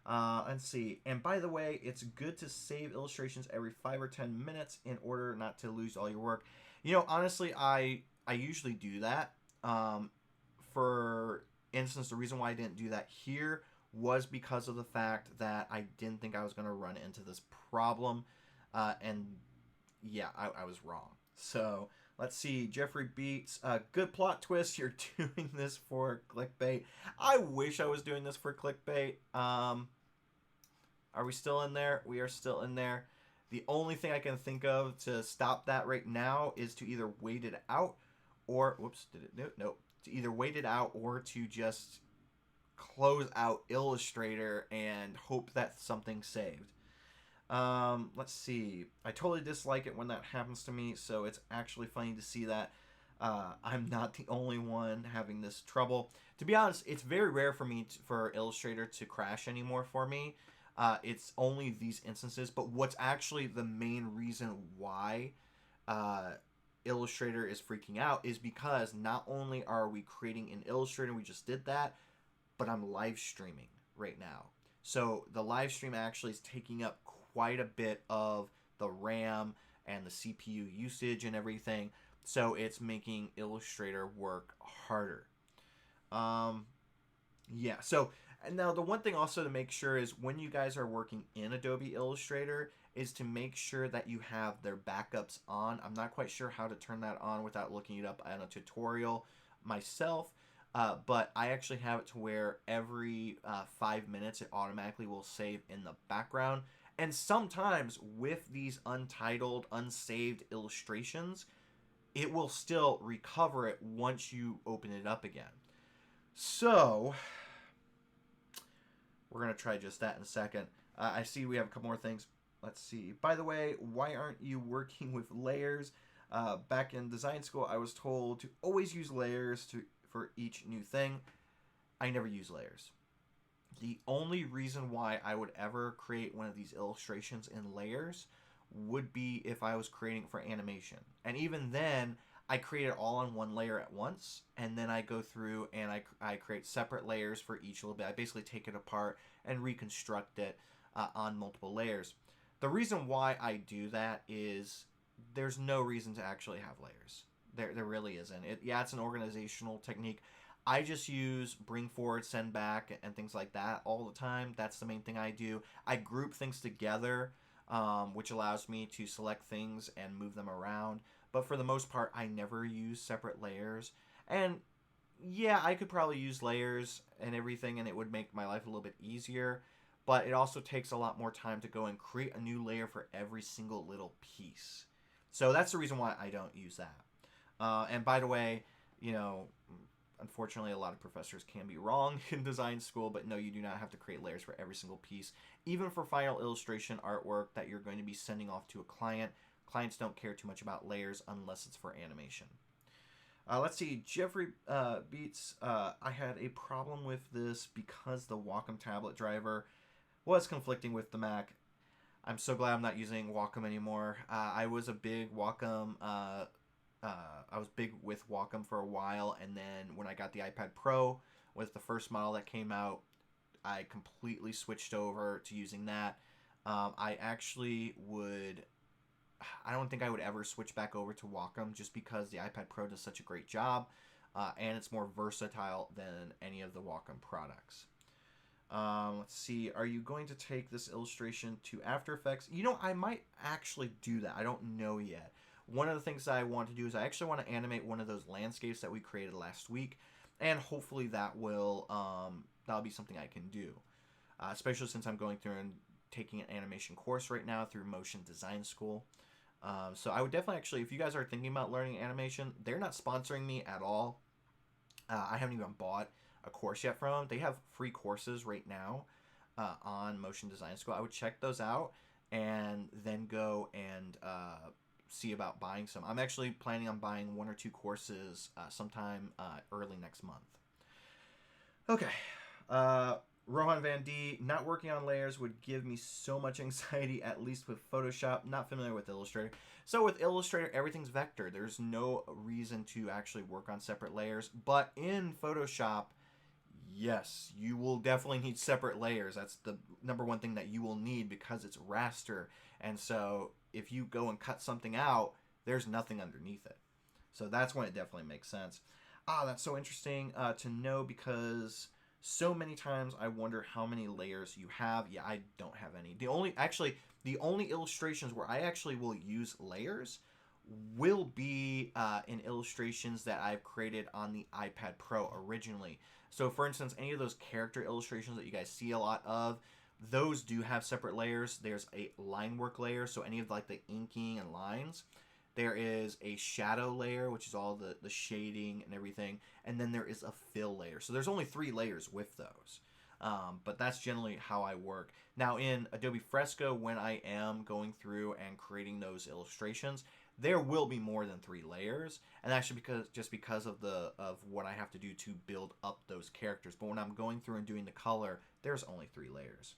Let's see. And by the way, it's good to save illustrations every 5 or 10 minutes in order not to lose all your work. You know, honestly, I usually do that. For instance, the reason why I didn't do that here was because of the fact that I didn't think I was going to run into this problem. And yeah, I was wrong. So let's see. Jeffrey Beats. Good plot twist. You're doing this for clickbait. I wish I was doing this for clickbait. Are we still in there? We are still in there. The only thing I can think of to stop that right now is to either wait it out or, whoops, did it? No. To either wait it out or to just close out Illustrator and hope that something's saved. Let's see. I totally dislike it when that happens to me, so it's actually funny to see that I'm not the only one having this trouble. To be honest, it's very rare for me for Illustrator to crash anymore for me. It's only these instances, but what's actually the main reason why Illustrator is freaking out is because not only are we creating in Illustrator, we just did that, but I'm live streaming right now. So the live stream actually is taking up quite a bit of the RAM and the CPU usage and everything. So it's making Illustrator work harder. Yeah, so and now the one thing also to make sure is when you guys are working in Adobe Illustrator is to make sure that you have their backups on. I'm not quite sure how to turn that on without looking it up on a tutorial myself, but I actually have it to where every 5 minutes it automatically will save in the background. And sometimes with these untitled, unsaved illustrations, it will still recover it once you open it up again. So we're going to try just that in a second. I see we have a couple more things. Let's see. By the way, why aren't you working with layers? Back in design school, I was told to always use layers for each new thing. I never use layers. The only reason why I would ever create one of these illustrations in layers would be if I was creating for animation. And even then, I create it all on one layer at once, and then I go through and I create separate layers for each little bit. I basically take it apart and reconstruct it on multiple layers. The reason why I do that is there's no reason to actually have layers. There really isn't. Yeah, it's an organizational technique. I just use bring forward, send back, and things like that all the time. That's the main thing I do. I group things together, which allows me to select things and move them around. But for the most part, I never use separate layers. And yeah, I could probably use layers and everything, and it would make my life a little bit easier. But it also takes a lot more time to go and create a new layer for every single little piece. So that's the reason why I don't use that. And by the way, you know, unfortunately, a lot of professors can be wrong in design school, but no, you do not have to create layers for every single piece. Even for final illustration artwork that you're going to be sending off to a client, clients don't care too much about layers unless it's for animation. Let's see, Jeffrey Beats, I had a problem with this because the Wacom tablet driver was conflicting with the Mac. I'm so glad I'm not using Wacom anymore. I was a big Wacom I was big with Wacom for a while, and then when I got the iPad Pro, was the first model that came out, I completely switched over to using that. I actually would... I don't think I would ever switch back over to Wacom just because the iPad Pro does such a great job, and it's more versatile than any of the Wacom products. Let's see. Are you going to take this illustration to After Effects? You know, I might actually do that. I don't know yet. One of the things that I want to do is I actually want to animate one of those landscapes that we created last week, and hopefully that will that'll be something I can do, especially since I'm going through and taking an animation course right now through Motion Design School. So I would definitely actually, if you guys are thinking about learning animation, they're not sponsoring me at all. I haven't even bought a course yet from them. They have free courses right now on Motion Design School. I would check those out and then go and see about buying some. I'm actually planning on buying 1 or 2 courses sometime early next month. Okay. Rohan Van D, not working on layers would give me so much anxiety, at least with Photoshop. Not familiar with Illustrator. So with Illustrator, everything's vector. There's no reason to actually work on separate layers. But in Photoshop, Yes, you will definitely need separate layers. That's the number one thing that you will need because it's raster. And so if you go and cut something out, there's nothing underneath it. So that's when it definitely makes sense. Ah, that's so interesting to know because so many times I wonder how many layers you have. Yeah, I don't have any. The only illustrations where I actually will use layers will be in illustrations that I've created on the iPad Pro originally. So, for instance, any of those character illustrations that you guys see a lot of, those do have separate layers. There's a line work layer, so any of like the inking and lines. There is a shadow layer, which is all the shading and everything, and then there is a fill layer. So there's only 3 layers with those. But that's generally how I work. Now in Adobe Fresco, when I am going through and creating those illustrations, there will be more than 3 layers, and that's just because of what I have to do to build up those characters. But when I'm going through and doing the color, there's only 3 layers.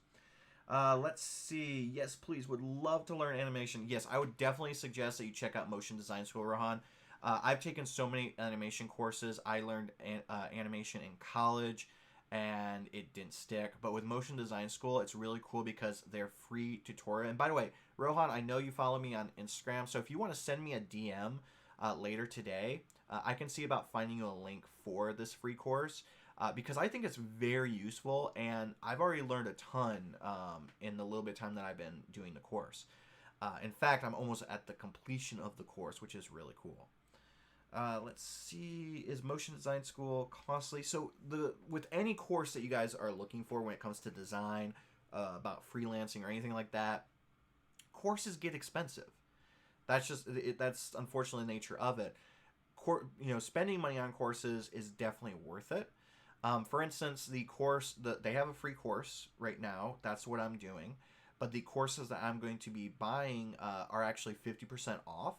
Let's see. Yes, please. Would love to learn animation. Yes, I would definitely suggest that you check out Motion Design School, Rohan. I've taken so many animation courses. I learned animation in college, and it didn't stick. But with Motion Design School, it's really cool because they're free tutorial. And by the way, Rohan, I know you follow me on Instagram, so if you want to send me a DM later today, I can see about finding you a link for this free course. Because I think it's very useful, and I've already learned a ton in the little bit of time that I've been doing the course. In fact, I'm almost at the completion of the course, which is really cool. Let's see, is Motion Design School costly? So with any course that you guys are looking for when it comes to design, about freelancing or anything like that, courses get expensive. That's unfortunately the nature of it. Spending money on courses is definitely worth it. For instance, they have a free course right now. That's what I'm doing. But the courses that I'm going to be buying are actually 50% off.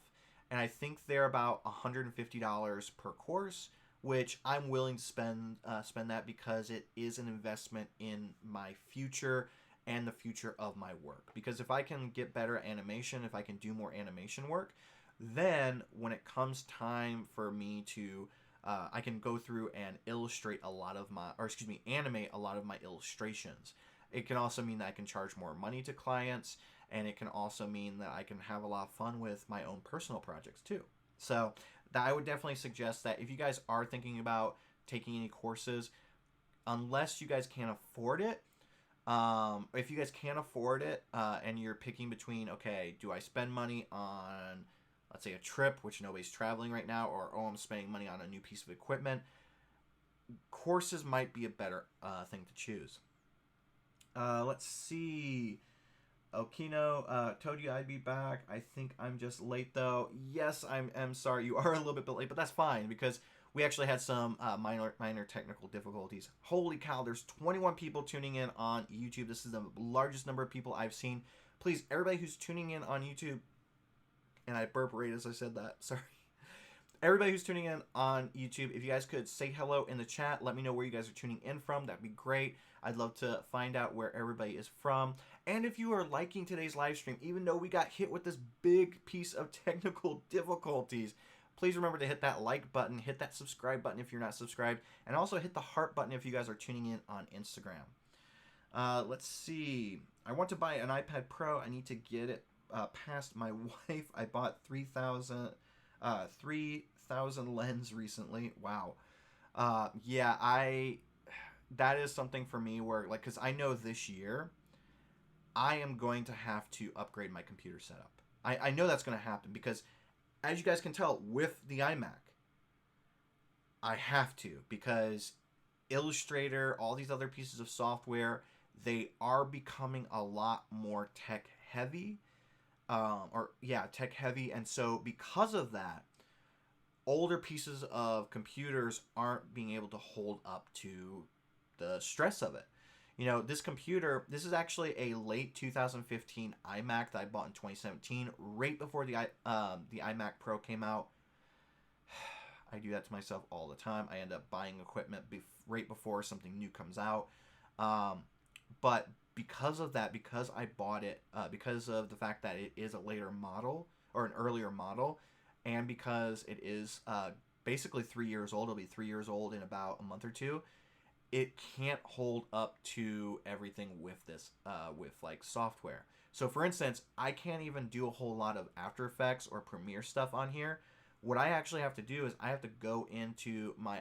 And I think they're about $150 per course, which I'm willing to spend that because it is an investment in my future and the future of my work. Because if I can get better animation, if I can do more animation work, then when it comes time for me to I can go through and animate a lot of my illustrations. It can also mean that I can charge more money to clients, and it can also mean that I can have a lot of fun with my own personal projects too. So I would definitely suggest that if you guys are thinking about taking any courses, unless you guys can't afford it, if you guys can't afford it and you're picking between, okay, do I spend money on, let's say, a trip, which nobody's traveling right now, or I'm spending money on a new piece of equipment, courses might be a better thing to choose. Let's see. Okino, told you I'd be back. I think I'm just late though. Yes, I'm sorry. You are a little bit late, but that's fine because we actually had some minor technical difficulties. Holy cow, there's 21 people tuning in on YouTube. This is the largest number of people I've seen. Please, everybody who's tuning in on YouTube, and I burp right as I said that. Sorry. Everybody who's tuning in on YouTube, if you guys could say hello in the chat, let me know where you guys are tuning in from. That'd be great. I'd love to find out where everybody is from. And if you are liking today's live stream, even though we got hit with this big piece of technical difficulties, please remember to hit that like button, hit that subscribe button if you're not subscribed, and also hit the heart button if you guys are tuning in on Instagram. Let's see. I want to buy an iPad Pro. I need to get it past my wife. I bought 3,000 lens recently. Wow. That is something for me where, like, because I know this year I am going to have to upgrade my computer setup. I know that's going to happen because, as you guys can tell, with the iMac, I have to, because Illustrator, all these other pieces of software, they are becoming a lot more tech heavy. Tech heavy. And so because of that, older pieces of computers aren't being able to hold up to the stress of it. This computer, this is actually a late 2015 iMac that I bought in 2017, right before the iMac Pro came out. I do that to myself all the time. I end up buying equipment right before something new comes out. But because of that, because I bought it, because of the fact that it is a later model or an earlier model, and because it is basically 3 years old, it'll be 3 years old in about a month or two, it can't hold up to everything with this, with like software. So for instance, I can't even do a whole lot of After Effects or Premiere stuff on here. What I actually have to do is I have to go into my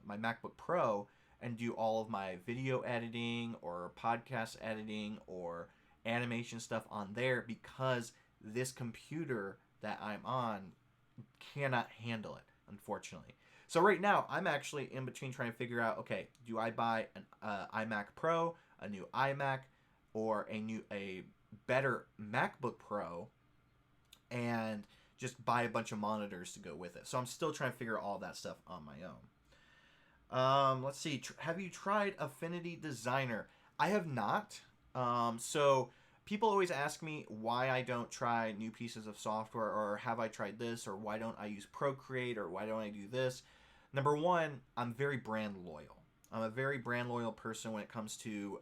MacBook Pro and do all of my video editing or podcast editing or animation stuff on there, because this computer that I'm on cannot handle it, unfortunately. So right now, I'm actually in between trying to figure out, okay, do I buy an iMac Pro, a new iMac, or a better MacBook Pro, and just buy a bunch of monitors to go with it. So I'm still trying to figure all that stuff on my own. Let's see. Have you tried Affinity Designer? I have not. So people always ask me why I don't try new pieces of software, or have I tried this, or why don't I use Procreate, or why don't I do this? Number one, I'm very brand loyal. I'm a very brand loyal person when it comes to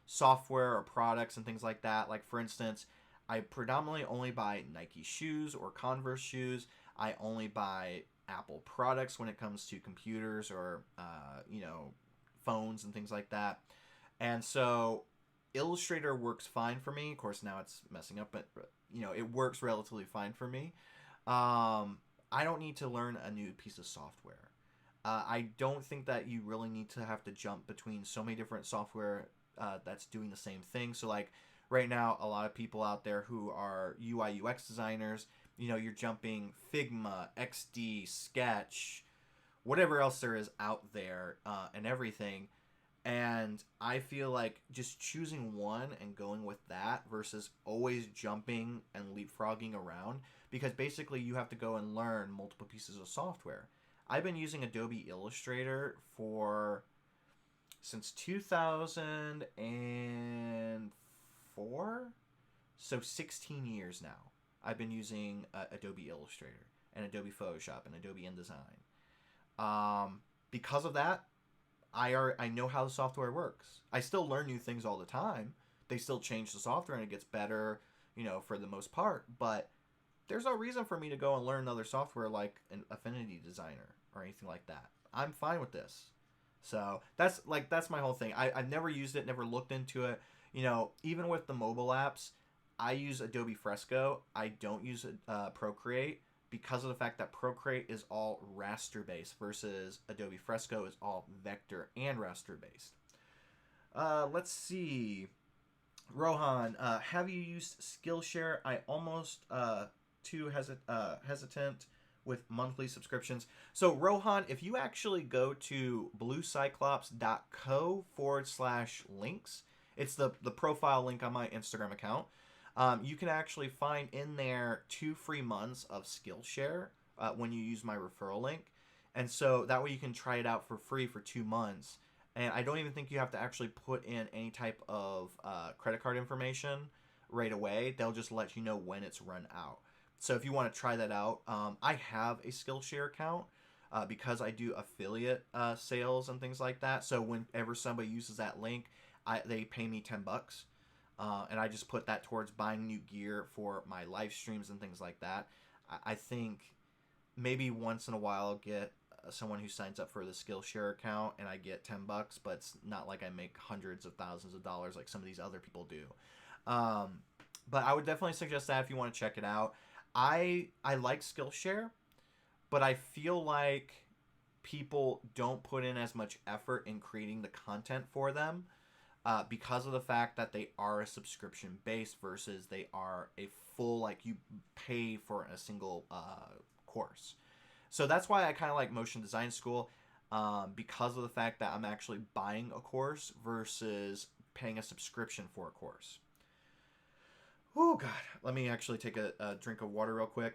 software or products and things like that. Like, for instance, I predominantly only buy Nike shoes or Converse shoes. I only buy Apple products when it comes to computers or, phones and things like that. And so Illustrator works fine for me. Of course, now it's messing up, but, it works relatively fine for me. I don't need to learn a new piece of software. I don't think that you really need to have to jump between so many different software that's doing the same thing. So, like, right now, a lot of people out there who are UI UX designers, you're jumping Figma, XD, Sketch, whatever else there is out there, and everything. And I feel like just choosing one and going with that versus always jumping and leapfrogging around, because basically you have to go and learn multiple pieces of software. I've been using Adobe Illustrator since 2004, so 16 years now. I've been using Adobe Illustrator and Adobe Photoshop and Adobe InDesign. Because of that, I know how the software works. I still learn new things all the time. They still change the software and it gets better, for the most part. But there's no reason for me to go and learn another software like an Affinity Designer or anything like that. I'm fine with this. So that's my whole thing. I've never used it, never looked into it. Even with the mobile apps, I use Adobe Fresco. I don't use Procreate, because of the fact that Procreate is all raster based versus Adobe Fresco is all vector and raster based. Let's see. Rohan, have you used Skillshare? I almost too hesitant with monthly subscriptions. So Rohan, if you actually go to bluecyclops.co/links, it's the profile link on my Instagram account. You can actually find in there 2 free months of Skillshare when you use my referral link. And so that way you can try it out for free for 2 months. And I don't even think you have to actually put in any type of credit card information right away. They'll just let you know when it's run out. So if you want to try that out, I have a Skillshare account because I do affiliate sales and things like that. So whenever somebody uses that link, they pay me $10. And I just put that towards buying new gear for my live streams and things like that. I think maybe once in a while I'll get someone who signs up for the Skillshare account and I get $10, but it's not like I make hundreds of thousands of dollars like some of these other people do. But I would definitely suggest that if you want to check it out. I like Skillshare, but I feel like people don't put in as much effort in creating the content for them. Because of the fact that they are a subscription base versus they are a full, like, you pay for a single course. So that's why I kind of like Motion Design School, because of the fact that I'm actually buying a course versus paying a subscription for a course. Oh, God. Let me actually take a drink of water real quick.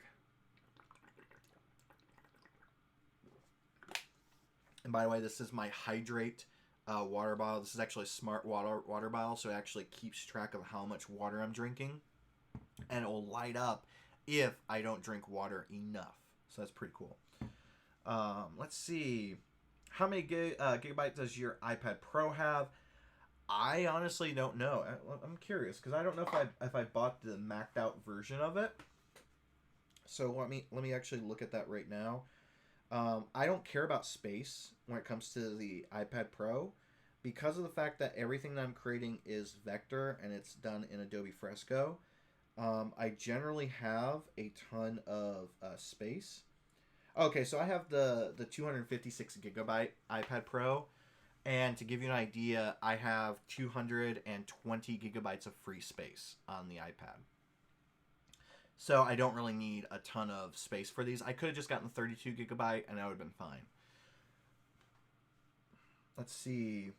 And by the way, this is my Hydrate water bottle. This is actually a smart water bottle, so it actually keeps track of how much water I'm drinking, and it will light up if I don't drink water enough. So that's pretty cool. Let's see. How many gigabytes does your iPad Pro have? I honestly don't know. I'm curious because I don't know if I bought the maxed out version of it. So let me actually look at that right now. I don't care about space when it comes to the iPad Pro because of the fact that everything that I'm creating is vector and it's done in Adobe Fresco. I generally have a ton of space. Okay, so I have the 256 gigabyte iPad Pro, and to give you an idea, I have 220 gigabytes of free space on the iPad. So I don't really need a ton of space for these. I could have just gotten 32 gigabyte and that would have been fine. Let's see.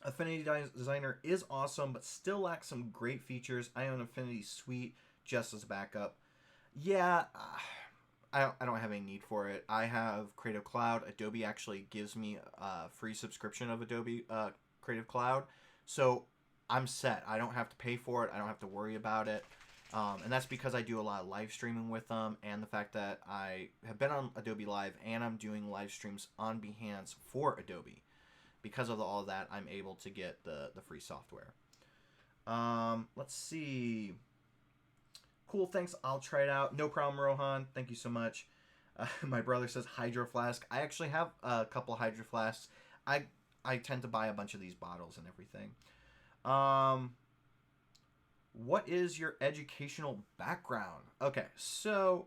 Affinity Designer is awesome, but still lacks some great features. I own Affinity Suite just as a backup. Yeah, I don't have any need for it. I have Creative Cloud. Adobe actually gives me a free subscription of Adobe Creative Cloud. So I'm set. I don't have to pay for it. I don't have to worry about it. And that's because I do a lot of live streaming with them, and the fact that I have been on Adobe Live and I'm doing live streams on Behance for Adobe. Because of all of that, I'm able to get the free software. Let's see. Cool, thanks. I'll try it out. No problem, Rohan. Thank you so much. My brother says Hydro Flask. I actually have a couple Hydro Flasks. I tend to buy a bunch of these bottles and everything. What is your educational background? Okay, so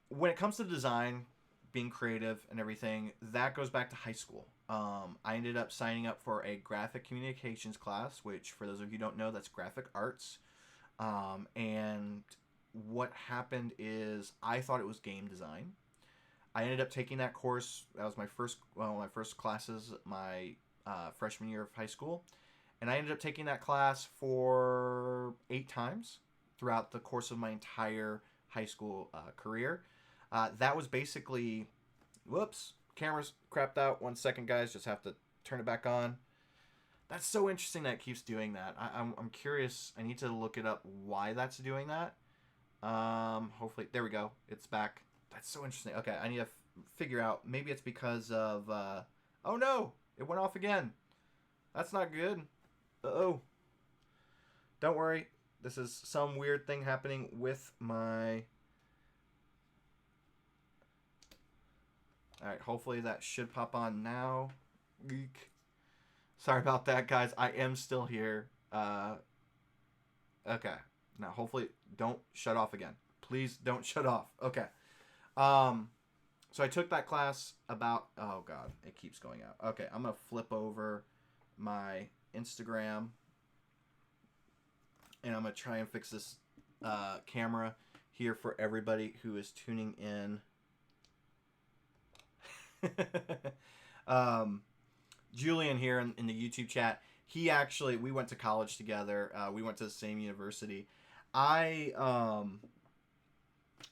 when it comes to design, being creative and everything, that goes back to high school. I ended up signing up for a graphic communications class, which for those of you who don't know, that's graphic arts. And what happened is I thought it was game design. I ended up taking that course. That was my one of my first classes, my freshman year of high school. And I ended up taking that class for 8 times throughout the course of my entire high school career. That was basically, whoops, camera's crapped out. 1 second, guys. Just have to turn it back on. That's so interesting that it keeps doing that. I'm curious. I need to look it up why that's doing that. Hopefully, there we go. It's back. That's so interesting. Okay, I need to figure out. Maybe it's because of. Oh no! It went off again. That's not good. Uh-oh. Don't worry. This is some weird thing happening with my... Alright, hopefully that should pop on now. Geek. Sorry about that, guys. I am still here. Okay. Now, hopefully, don't shut off again. Please don't shut off. Okay. So I took that class about... Oh, God. It keeps going out. Okay, I'm going to flip over my Instagram. And I'm going to try and fix this camera here for everybody who is tuning in. Julian here in the YouTube chat, we went to college together. We went to the same university. I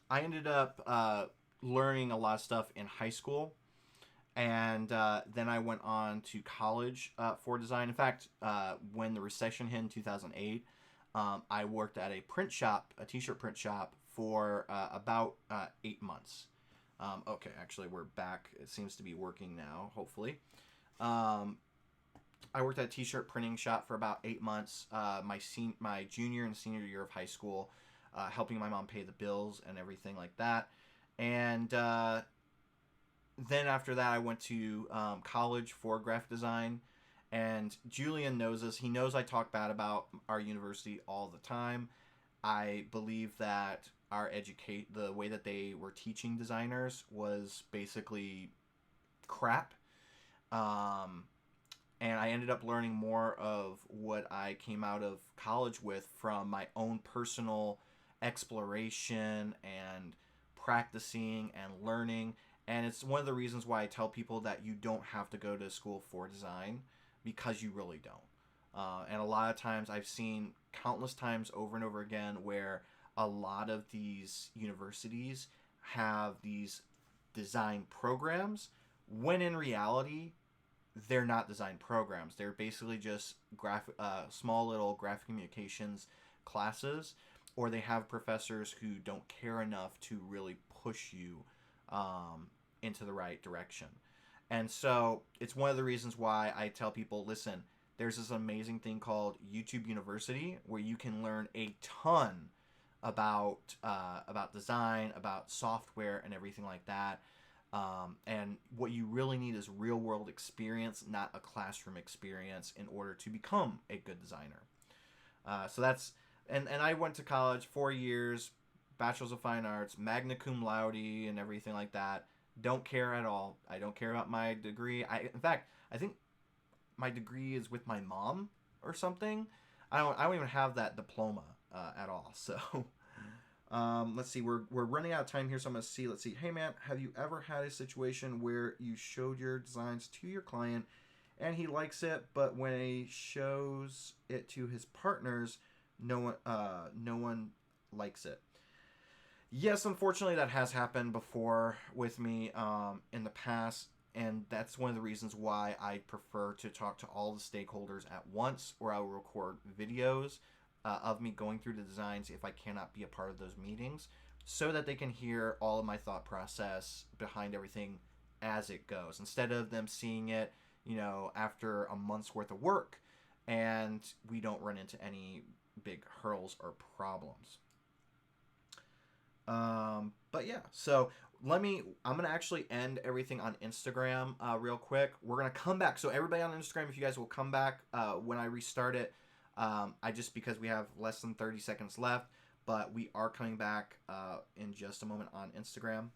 ended up learning a lot of stuff in high school, and then I went on to college for design. In fact, when the recession hit in 2008, I worked at a print shop, a t-shirt print shop, for about 8 months. Okay, actually, we're back. It seems to be working now, hopefully. I worked at a t-shirt printing shop for about 8 months, my junior and senior year of high school, helping my mom pay the bills and everything like that. And then after that, I went to college for graphic design. And Julian knows this. He knows I talk bad about our university all the time. I believe that the way that they were teaching designers was basically crap. And I ended up learning more of what I came out of college with from my own personal exploration and practicing and learning. And it's one of the reasons why I tell people that you don't have to go to school for design, because you really don't. And a lot of times I've seen countless times over and over again where a lot of these universities have these design programs when in reality they're not design programs. They're basically just small little graphic communications classes, or they have professors who don't care enough to really push you into the right direction. And so it's one of the reasons why I tell people, listen, there's this amazing thing called YouTube University where you can learn a ton about design, about software, and everything like that. And what you really need is real world experience, not a classroom experience, in order to become a good designer. So that's and I went to college 4 years, bachelor's of fine arts, magna cum laude, and everything like that. Don't care at all. I don't care about my degree. In fact, I think my degree is with my mom or something. I don't even have that diploma at all. So let's see. We're running out of time here, so I'm gonna see. Let's see. Hey man, have you ever had a situation where you showed your designs to your client and he likes it, but when he shows it to his partners, no one likes it? Yes, unfortunately, that has happened before with me in the past, and that's one of the reasons why I prefer to talk to all the stakeholders at once, or I will record videos of me going through the designs if I cannot be a part of those meetings, so that they can hear all of my thought process behind everything as it goes, instead of them seeing it, after a month's worth of work, and we don't run into any big hurdles or problems. But yeah, so I'm gonna actually end everything on Instagram real quick. We're gonna come back. So everybody on Instagram, if you guys will come back when I restart it, I just because we have less than 30 seconds left, but we are coming back in just a moment on Instagram.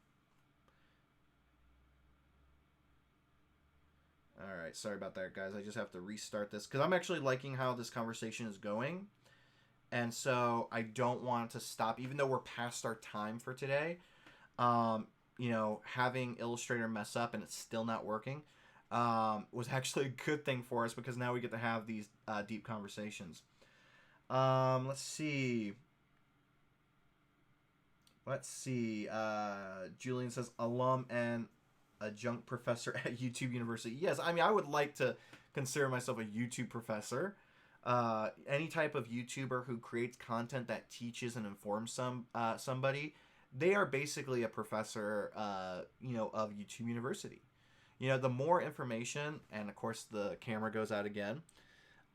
All right, sorry about that, guys. I just have to restart this because I'm actually liking how this conversation is going. And so I don't want to stop, even though we're past our time for today. Having Illustrator mess up and it's still not working was actually a good thing for us because now we get to have these deep conversations. Let's see. Julian says alum and adjunct professor at YouTube University. Yes, I mean I would like to consider myself a YouTube professor. Any type of YouTuber who creates content that teaches and informs somebody, they are basically a professor, of YouTube University. The more information, and of course the camera goes out again.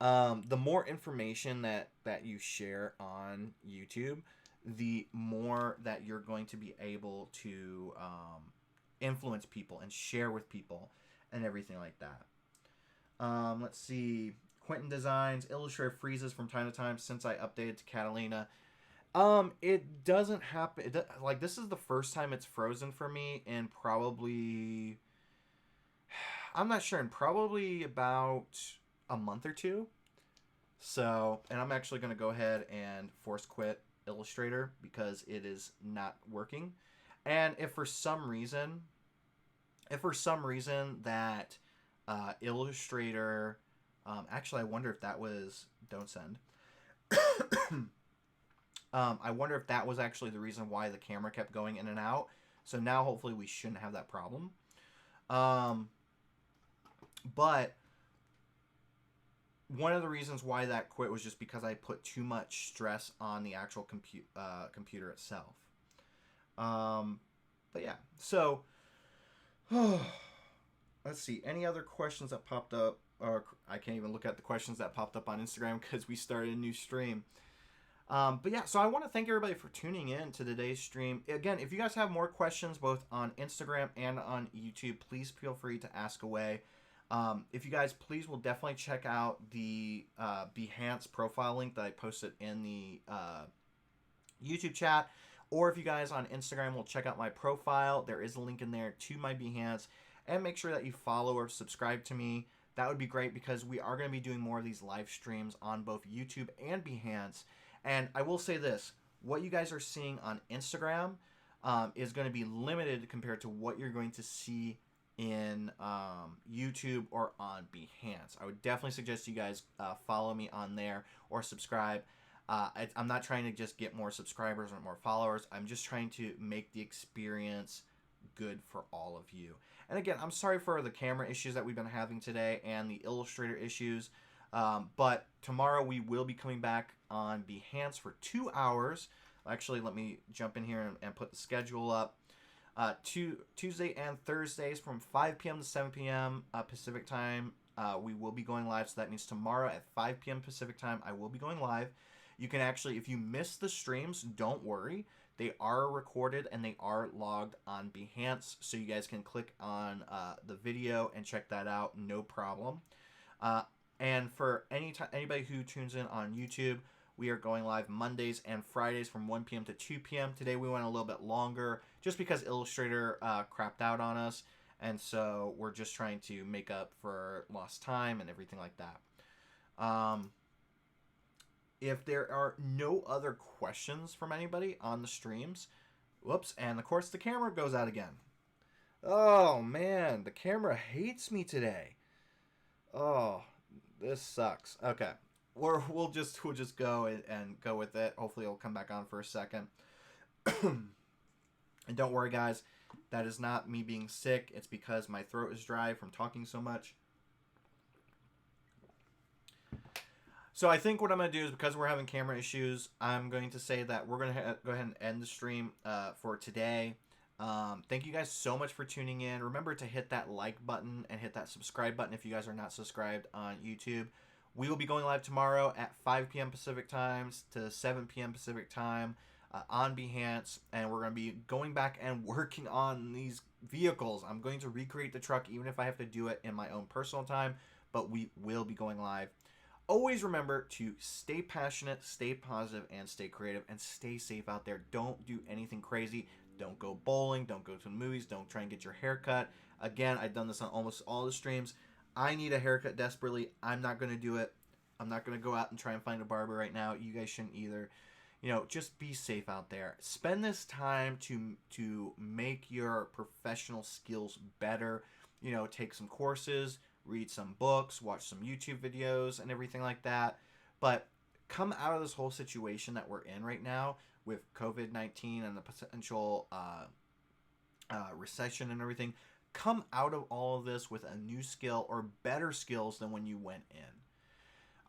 The more information that you share on YouTube, the more that you're going to be able to influence people and share with people and everything like that. Let's see. Quentin Designs, Illustrator freezes from time to time since I updated to Catalina. It doesn't happen. This is the first time it's frozen for me in probably, I'm not sure, in probably about a month or two. So, and I'm actually going to go ahead and force quit Illustrator because it is not working. And if for some reason that Illustrator, actually, I wonder if that was, don't send. I wonder if that was actually the reason why the camera kept going in and out. So now hopefully we shouldn't have that problem. But one of the reasons why that quit was just because I put too much stress on the actual computer itself. But yeah, so let's see. Any other questions that popped up? Or I can't even look at the questions that popped up on Instagram because we started a new stream. But yeah, so I want to thank everybody for tuning in to today's stream. Again, if you guys have more questions both on Instagram and on YouTube, please feel free to ask away. If you guys please will definitely check out the Behance profile link that I posted in the YouTube chat. Or if you guys on Instagram will check out my profile, there is a link in there to my Behance. And make sure that you follow or subscribe to me. That would be great because we are going to be doing more of these live streams on both YouTube and Behance. And I will say this, what you guys are seeing on Instagram is going to be limited compared to what you're going to see in YouTube or on Behance. I would definitely suggest you guys follow me on there or subscribe. I'm not trying to just get more subscribers or more followers. I'm just trying to make the experience good for all of you. And again, I'm sorry for the camera issues that we've been having today and the Illustrator issues. But tomorrow we will be coming back on Behance for 2 hours. Actually, let me jump in here and put the schedule up. Tuesday and Thursdays from 5 p.m. to 7 p.m. Pacific time, we will be going live. So that means tomorrow at 5 p.m. Pacific time, I will be going live. You can actually, if you miss the streams, don't worry. They are recorded and they are logged on Behance, so you guys can click on the video and check that out, no problem. Uh, and for anybody who tunes in on YouTube, we are going live Mondays and Fridays from 1 p.m. to 2 p.m. Today we went a little bit longer just because Illustrator crapped out on us, and so we're just trying to make up for lost time and everything like that. If there are no other questions from anybody on the streams, whoops, and of course the camera goes out again. Oh man, the camera hates me today. Oh, this sucks. Okay, we'll just go and go with it. Hopefully, it'll come back on for a second. And don't worry, guys, that is not me being sick. It's because my throat is dry from talking so much. So I think what I'm going to do is, because we're having camera issues, I'm going to say that we're going to go ahead and end the stream for today. Thank you guys so much for tuning in. Remember to hit that like button and hit that subscribe button if you guys are not subscribed on YouTube. We will be going live tomorrow at 5 p.m. Pacific time to 7 p.m. Pacific time on Behance, and we're going to be going back and working on these vehicles. I'm going to recreate the truck even if I have to do it in my own personal time, but we will be going live. Always remember to stay passionate, stay positive, and stay creative, and stay safe out there. Don't do anything crazy. Don't go bowling. Don't go to the movies. Don't try and get your hair cut. Again, I've done this on almost all the streams. I need a haircut desperately. I'm not going to do it. I'm not going to go out and try and find a barber right now. You guys shouldn't either. You know, just be safe out there. Spend this time to make your professional skills better. You know, take some courses, read some books, watch some YouTube videos, and everything like that. But come out of this whole situation that we're in right now with COVID-19 and the potential recession and everything. Come out of all of this with a new skill or better skills than when you went in.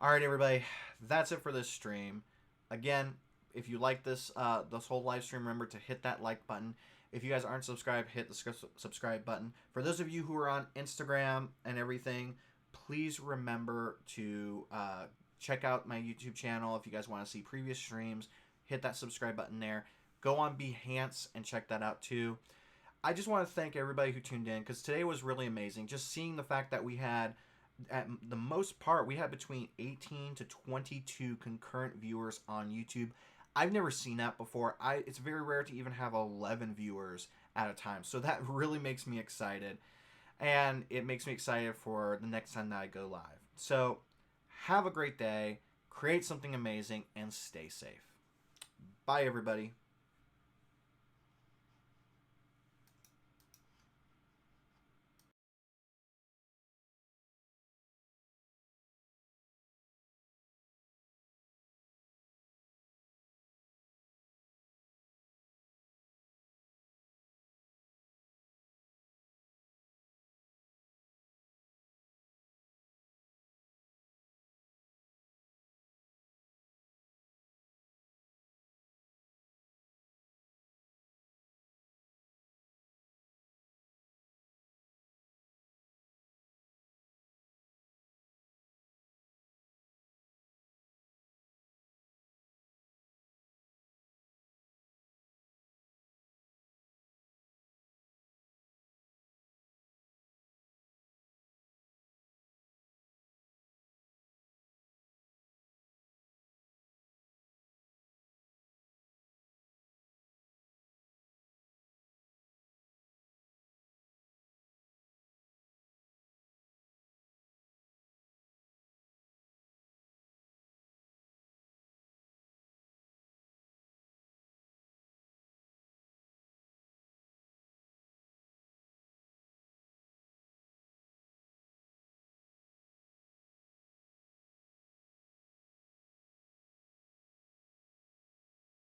All right, everybody, that's it for this stream. Again, if you like this whole live stream, remember to hit that like button. If you guys aren't subscribed, hit the subscribe button. For those of you who are on Instagram and everything, please remember to check out my YouTube channel. If you guys want to see previous streams, hit that subscribe button there. Go on Behance and check that out too. I just want to thank everybody who tuned in, because today was really amazing. Just seeing the fact that we had, at the most part, we had between 18 to 22 concurrent viewers on YouTube. I've never seen that before. It's very rare to even have 11 viewers at a time. So that really makes me excited. And it makes me excited for the next time that I go live. So have a great day. Create something amazing and stay safe. Bye, everybody.